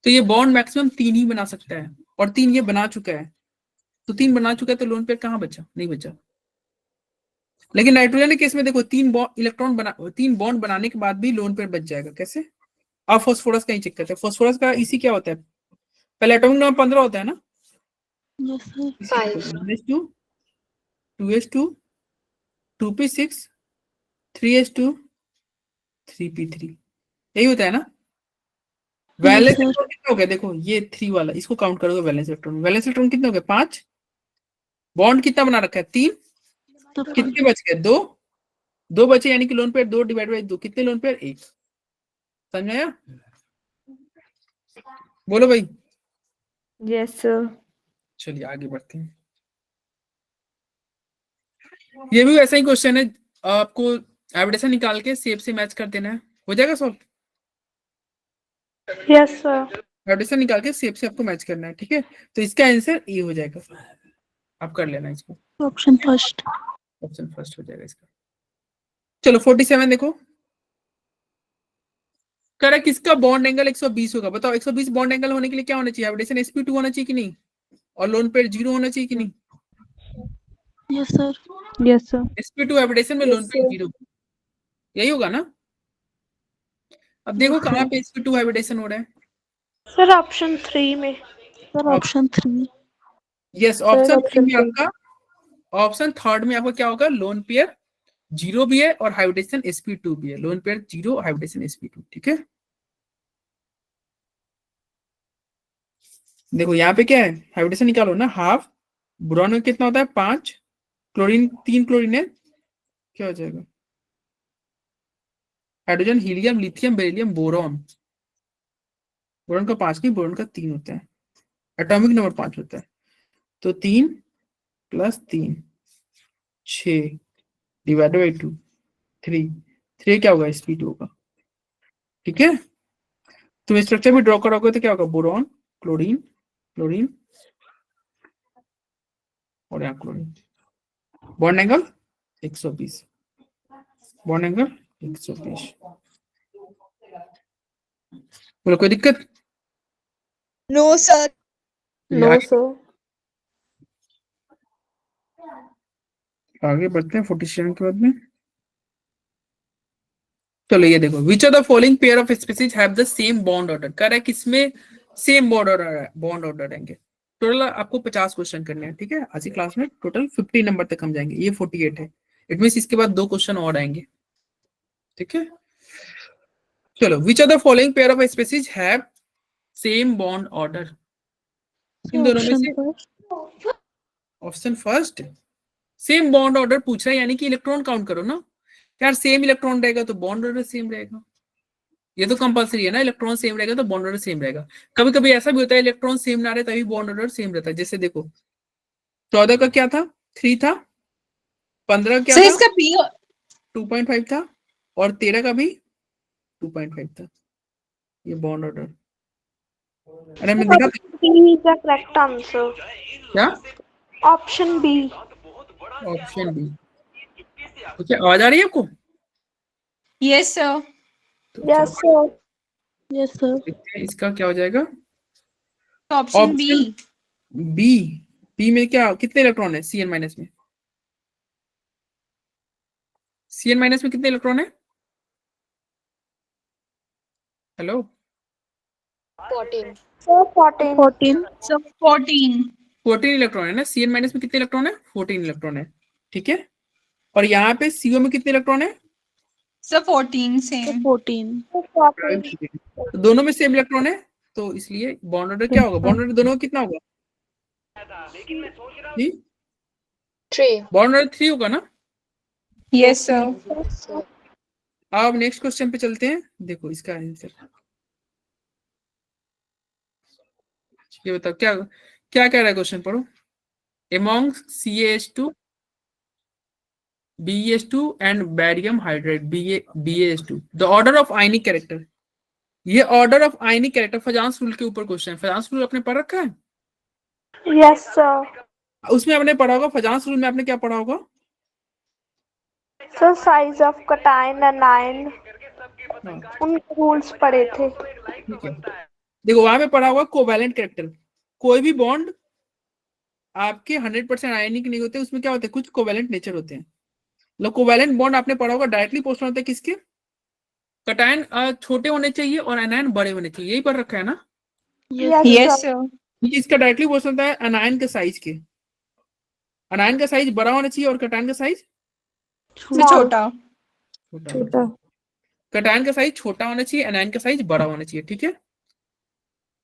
तो ये बॉन्ड मैक्सिमम 3 ही बना सकता है, और 3 ये बना चुका है। तो 3 बना चुका है, तो लोन पेयर कहाँ बचा? नहीं बचा। लेकिन नाइट्रोजन के केस में देखो, 3 बॉन्ड बनाने के बाद भी लोन पेयर बच जाएगा। कैसे? अब फास्फोरस का ही चेक करते हैं। फास्फोरस का इसी क्या होता है? पहले एटॉमिक नंबर 15 होता है ना? Yes sir. इसी 1s2 2s2 2p6 3s2 3p3, यही होता है ना? Valence sir. इलेक्ट्रॉन कितना हो गया? देखो ये 3 वाला, इसको काउंट करोगे वैलेंस इलेक्ट्रॉन। वैलेंस इलेक्ट्रॉन कितना हो गया? 5। बॉन्ड कितना बना रखा है? 3। तो कितने बच गए? 2। 2 बचे, यानी कि लोन पेयर 2 डिवाइड बाई 2, कितने लोन पेयर? 1। समझ में आया? बोलो भाई। Yes sir. चलिए आगे बढ़ते हैं। ये भी वैसा ही क्वेश्चन है, आपको एविडेशन निकाल के सेप से मैच कर देना है, हो जाएगा सॉल्व। Yes sir. एविडेशन निकाल के सेप से आपको मैच करना है, ठीक है? तो इसका आंसर ए हो जाएगा, आप कर लेना इसको। Option first. ऑप्शन फर्स्ट हो जाएगा इसका। चलो 47 देखो, कह रहा है किसका बॉन्ड एंगल 120 होगा? बताओ 120 बॉन्ड एंगल होने के लिए क्या होना चाहिए? एविडेशन sp2 होना चाहिए कि नहीं? और लोन पेयर 0 होना चाहिए कि नहीं? Yes sir. Yes sir. sp2 एविडेशन में, लोन पेयर 0, यही होगा ना? अब देखो कहाँ पे sp2 एविडेशन हो रहा है। सर ऑप्शन 3 में। Sir option 3। Yes, sir option 3 option में आपका, ऑप्शन थर्ड में आपका क्या होगा? लोन पेयर 0 भी है और हाइब्रिडेशन sp2 भी है। लोन पेयर 0, हाइब्रिडेशन sp2, ठीक है? देखो यहाँ पे क्या है, हाइब्रिडेशन निकालो ना, हाफ। बोरॉन में कितना होता है? 5। क्लोरीन 3 क्लोरीन है, क्या हो जाएगा? Hydrogen, helium, lithium, beryllium, boron. Boron का 5 नहीं, बोरॉन का 3 होता है, एटॉमिक नंबर 5 होता है। तो 3 + 3 6 डिवाइड बाई 2 3। 3 क्या होगा? sp2 होगा, ठीक है? तुम स्ट्रक्चर भी ड्रॉ करोगे तो क्या होगा? बोरॉन, क्लोरीन, क्लोरीन, और यहाँ chlorine. Bond angle 120, bond angle 120। बोलो कोई दिक्कत? No sir. नो आगे सर। आगे बढ़ते हैं 47 के बाद में। चलो ये देखो, विच of the following pair of species have the same bond order? कह रहा है किसमें सेम बॉन्ड ऑर्डर रहेंगे। टोटल आपको 50 क्वेश्चन करने हैं, ठीक है? आज की क्लास में टोटल 50 नंबर तक हम जाएंगे, ये 48 है। इट मींस इसके बाद 2 क्वेश्चन और आएंगे, ठीक है? चलो, which of the following pair of species have same bond order? इन दोनों में ऑप्शन से first. Option first. Same bond order पूछ रहा है, यानी कि इलेक्ट्रॉन काउंट करो ना यार। सेम इलेक्ट्रॉन रहेगा तो बॉन्ड ऑर्डर सेम रहेगा, ये तो कंपलसरी है ना। इलेक्ट्रॉन सेम रहेगा तो बॉन्ड ऑर्डर सेम रहेगा। कभी कभी ऐसा भी होता है इलेक्ट्रॉन सेम ना रहे तभी बॉन्ड ऑर्डर सेम रहता है। जैसे देखो 14 का क्या था? 3 था। 15 क्या सर था? इसका पी 2.5 था। और 13 का भी 2.5 था। ये बॉन्ड ऑर्डर, अरे मैं दिखा B is the correct answer. क्या? Option B. Option B. Okay, आवाज आ रही है आपको? Yes, sir. तो Yes, sir. Yes, sir. देखते हैं इसका क्या हो जाएगा। Option B. बी। बी में क्या कितने इलेक्ट्रॉन है Cn माइनस में? Cn माइनस में कितने इलेक्ट्रॉन है? Hello, Sir, 14. 14. So 14. 14 इलेक्ट्रॉन है ना। Cn माइनस में कितने इलेक्ट्रॉन है? 14 इलेक्ट्रॉन है, ठीक है। और यहाँ पे CO में कितने इलेक्ट्रॉन है? So 14 same. 14. Sir, 14. तो दोनों में सेम इलेक्ट्रॉन है, तो इसलिए बॉन्ड ऑर्डर क्या होगा? बॉन्ड ऑर्डर दोनों का कितना होगा? बॉन्ड ऑर्डर 3 होगा ना। Yes, sir. Yes, sir. अब नेक्स्ट क्वेश्चन पे चलते हैं। देखो इसका आंसर, ये बताओ क्या क्या कह रहा है क्वेश्चन, पढ़ो। Among CaH2, BeH2 and barium hydride BaH2, the order of ionic character। ये order of ionic character Fajans rule के ऊपर क्वेश्चन है। फजांस रूल आपने पढ़ रखा है? Yes, sir. उसमें आपने पढ़ा होगा, फजांस रूल में आपने क्या पढ़ा होगा? Sir, size of cation and anion. हाँ, उनके रूल्स पढ़े थे. ठीक है। देखो वहां पे पढ़ा होगा कोवैलेंट कैरेक्टर। कोई भी बॉन्ड आपके 100% आयनिक नहीं होते, उसमें क्या होते हैं, कुछ कोवैलेंट नेचर होते हैं। मतलब कोवैलेंट बॉन्ड आपने पढ़ा होगा, डायरेक्टली पोस्टर होता है किसके? कटायन छोटे होने चाहिए और एनायन बड़े होने चाहिए, यही पढ़ रखा है ना। Yes, Yes, sir. sir. इसका डायरेक्टली पोस्टर होता है अनायन के साइज के। अनायन का साइज बड़ा होना चाहिए और कटायन का साइज So छोटा. छोटा। कटायन का साइज छोटा होना चाहिए, एनायन का साइज बड़ा होना चाहिए, ठीक है।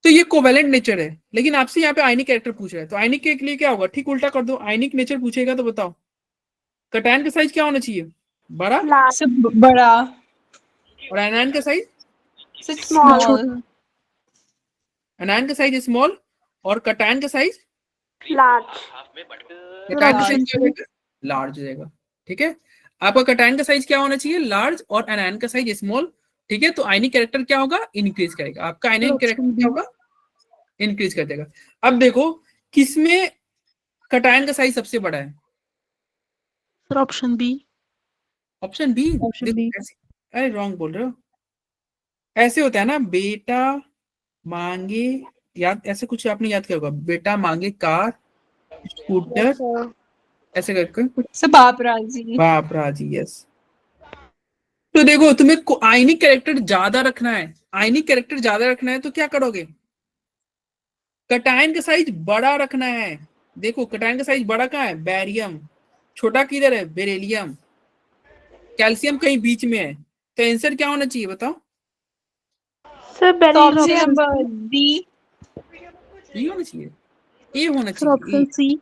तो ये कोवैलेंट नेचर है, लेकिन आपसे यहाँ पे आयनिक कैरेक्टर पूछ रहा है, तो आयनिक के लिए क्या होगा? ठीक उल्टा कर दो, आयनिक नेचर पूछेगा तो बताओ कटायन का साइज क्या होना चाहिए? बड़ा। Large. So बड़ा. और एनायन का size? So Small. small. Anion का साइज स्मॉल और कटायन का साइज? Large. कटायन का साइज क्या होगा? लार्ज हो जाएगा, ठीक है। आपका कटायन का साइज क्या होना चाहिए? लार्ज, और एनायन का साइज स्मॉल, ठीक है। तो आयनिक कैरेक्टर क्या होगा? इंक्रीज करेगा। आपका आयनिक कैरेक्टर क्या होगा? इंक्रीज कर देगा। अब देखो किसमें कटायन का साइज सबसे बड़ा है? Sir, option B. Option B. Option B. अरे रॉन्ग बोल रहे हो। ऐसे होता है ना, बेटा मांगे, याद ऐसे कुछ आपने याद किया होगा, बेटा मांगे कार स्कूटर, ऐसे करके कुछ। So बाप राजी. बाप राजी, यस। तो देखो तुम्हें आयनिक कैरेक्टर ज्यादा रखना है, आयनिक कैरेक्टर ज्यादा रखना है तो क्या करोगे? कटायन का साइज बड़ा रखना है। देखो कटायन का साइज बड़ा कहाँ है? बैरियम। छोटा किधर है? बेरिलियम। कैल्शियम कहीं बीच में है। तो आंसर क्या होना चाहिए बताओ? Sir, So beryllium. option number D. ये होना चाहिए, ए होना Sir, चाहिए। option C.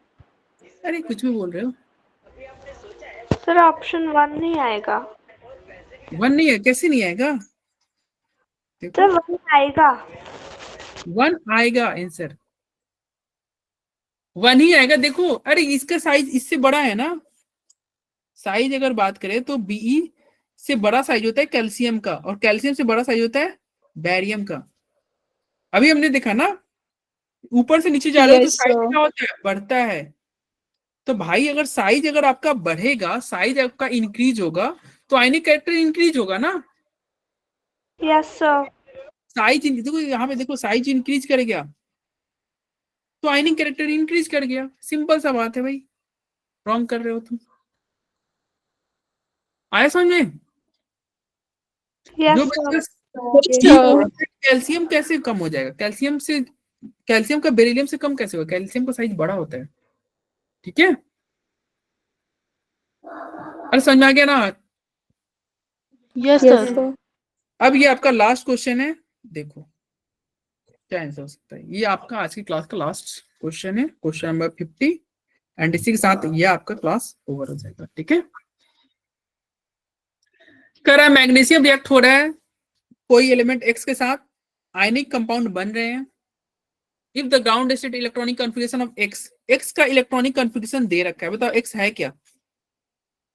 अरे कुछ भी बोल रहे हो। Sir, option 1 नहीं आएगा. 1 नहीं है, कैसे नहीं आएगा? देखो Sir, 1 आएगा. 1 आएगा, आंसर 1 ही आएगा। देखो अरे इसका साइज इससे बड़ा है ना। साइज अगर बात करें तो बीई से बड़ा साइज होता है कैल्शियम का, और कैल्शियम से बड़ा साइज होता है बैरियम का। अभी हमने देखा ना, ऊपर से नीचे जा रहे हो तो Yes, साइज sir. क्या होता है? बढ़ता है। तो भाई अगर साइज अगर आपका बढ़ेगा, साइज आपका इंक्रीज होगा, तो आयनिक कैरेक्टर इंक्रीज होगा ना। Yes, sir. साइज देखो यहाँ पे, देखो साइज इंक्रीज कर गया तो आयनिक कैरेक्टर इंक्रीज कर गया। सिंपल सा बात है भाई, रॉन्ग कर रहे हो तुम। आया समझ में? Yes, जो sir. बच्चा कैल्शियम कैसे कम हो जाएगा? कैल्शियम का बेरिलियम से कम कैसे होगा? कैल्शियम का साइज बड़ा होता है, ठीक है। अरे समझ में आ गया ना? Yes, Yes, sir. sir. अब ये आपका लास्ट क्वेश्चन है, देखो क्या आंसर हो सकता है। ये आपका आज की क्लास का लास्ट क्वेश्चन है, क्वेश्चन नंबर 50, एंड इसी के साथ ये आपका क्लास ओवर हो जाएगा, ठीक है। कह रहा है मैग्नीशियम रिएक्ट हो रहा है कोई एलिमेंट एक्स के साथ, आयनिक कंपाउंड बन रहे हैं। If the ground state electronic configuration of x, x का इलेक्ट्रॉनिक कॉन्फ़िगरेशन दे रखा है, बताओ एक्स है क्या?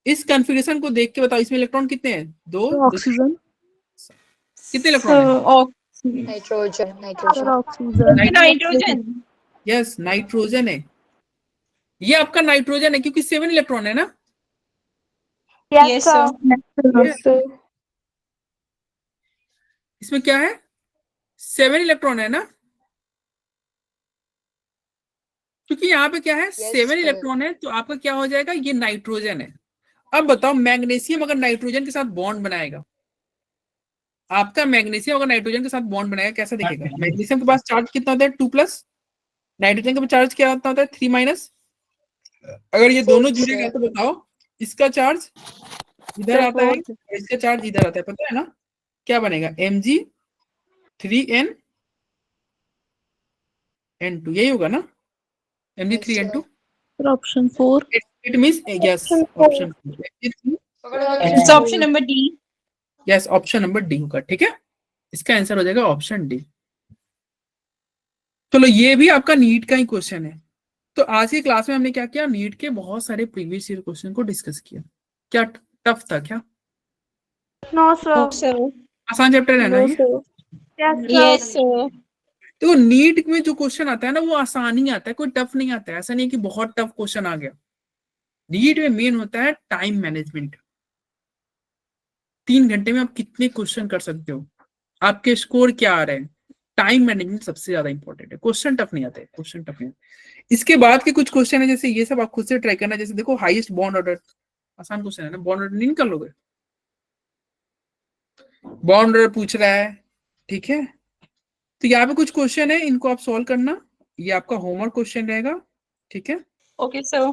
इस कॉन्फ़िगरेशन को देख के बताओ इसमें इलेक्ट्रॉन कितने हैं? 2। Sir, oxygen. कितने इलेक्ट्रॉन है? So nitrogen sir nitrogen oxygen nitrogen. Yes nitrogen है, ये आपका नाइट्रोजन है क्योंकि 7 इलेक्ट्रॉन है ना। Yes yes sir sir. Yes sir इसमें क्या है 7 इलेक्ट्रॉन है ना, क्योंकि यहाँ पे क्या है 7 sir. इलेक्ट्रॉन है, तो आपका क्या हो जाएगा, ये नाइट्रोजन है। अब बताओ मैग्नीशियम अगर नाइट्रोजन के साथ बॉन्ड बनाएगा, आपका मैग्नीशियम अगर नाइट्रोजन के साथ बॉन्ड बनाएगा कैसा दिखेगा। मैग्नीशियम के पास चार्ज कितना होता है 2+, नाइट्रोजन के पास चार्ज क्या होता है 3-। अगर ये दोनों जुड़ेगा तो बताओ इसका चार्ज इधर सर आता है 4 और इसका चार्ज इधर आता है, पता है ना क्या बनेगा Mg3n N2, यही होगा ना Mg3n2। Sir option 4 it means yes Option option so option number D. Yes option number D होगा, ठीक है, इसका आंसर हो जाएगा ऑप्शन डी। चलो ये भी आपका नीट का ही क्वेश्चन है। तो आज की क्लास में हमने क्या किया, नीट के बहुत सारे प्रीवियस ईयर क्वेश्चन को डिस्कस किया। क्या टफ था क्या, नो सर सर आसान चैप्टर है ना नो ये। Sir yes yes sir sir. तो नीट में जो क्वेश्चन आता है ना वो आसान ही आता है, कोई टफ नहीं आता है, ऐसा नहीं कि बहुत टफ क्वेश्चन आ गया। नीट में मेन होता है टाइम मैनेजमेंट, 3 घंटे में आप कितने क्वेश्चन कर सकते हो, आपके स्कोर क्या आ रहे हैं, टाइम मैनेजमेंट सबसे ज्यादा इंपॉर्टेंट है। क्वेश्चन टफ नहीं आते, क्वेश्चन टफ नहीं आते। इसके बाद के कुछ क्वेश्चन है जैसे ये सब आप खुद से ट्राई करना, जैसे देखो हाईएस्ट बॉन्ड ऑर्डर, आसान क्वेश्चन है ना, बॉन्ड ऑर्डर नहीं निकाल लोगे, बॉन्ड ऑर्डर पूछ रहा है, ठीक है। तो यहाँ पे कुछ क्वेश्चन है, इनको आप सॉल्व करना, ये आपका होमवर्क क्वेश्चन रहेगा, ठीक है। Okay sir.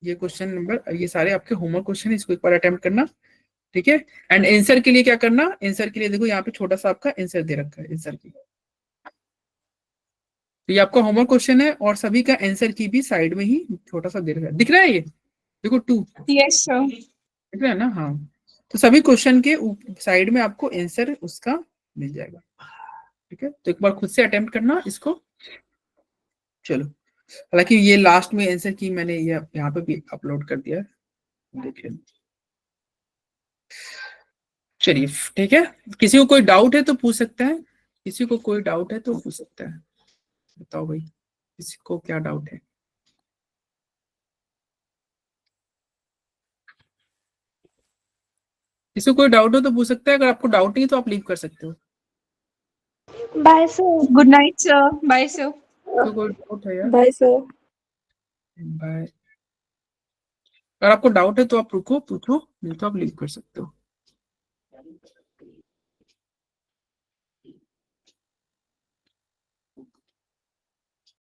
ये क्वेश्चन नंबर, ये सारे आपके होमवर्क क्वेश्चन है, इसको एक बार अटेम्प्ट करना, ठीक है। एंड आंसर के लिए क्या करना, आंसर के लिए देखो यहाँ पे छोटा सा आपका आंसर दे रखा है आंसर की, तो ये आपका होमवर्क क्वेश्चन है और सभी का आंसर की भी साइड में ही छोटा सा दे रखा है, दिख रहा है ये देखो 2 यस सर। दिख रहा है ना, हाँ। तो सभी क्वेश्चन के साइड में आपको आंसर उसका मिल जाएगा, ठीक है। तो एक बार खुद से अटेम्प्ट करना इसको। चलो, हालांकि ये लास्ट में आंसर की मैंने ये यहाँ पे भी अपलोड कर दिया है, देखिए। चलिए ठीक है, किसी को कोई डाउट है तो पूछ सकता है, किसी को कोई डाउट है तो पूछ सकता है, बताओ भाई किसी को क्या डाउट है। किसी को कोई डाउट हो तो पूछ सकता है, अगर आपको डाउट नहीं तो आप लीव कर सकते हो। Bye sir good night sir. Bye sir. तो कोई डाउट है यार, बाय सर बाय। अगर आपको डाउट है तो आप रुको पूछो, नहीं तो आप लीव कर सकते हो।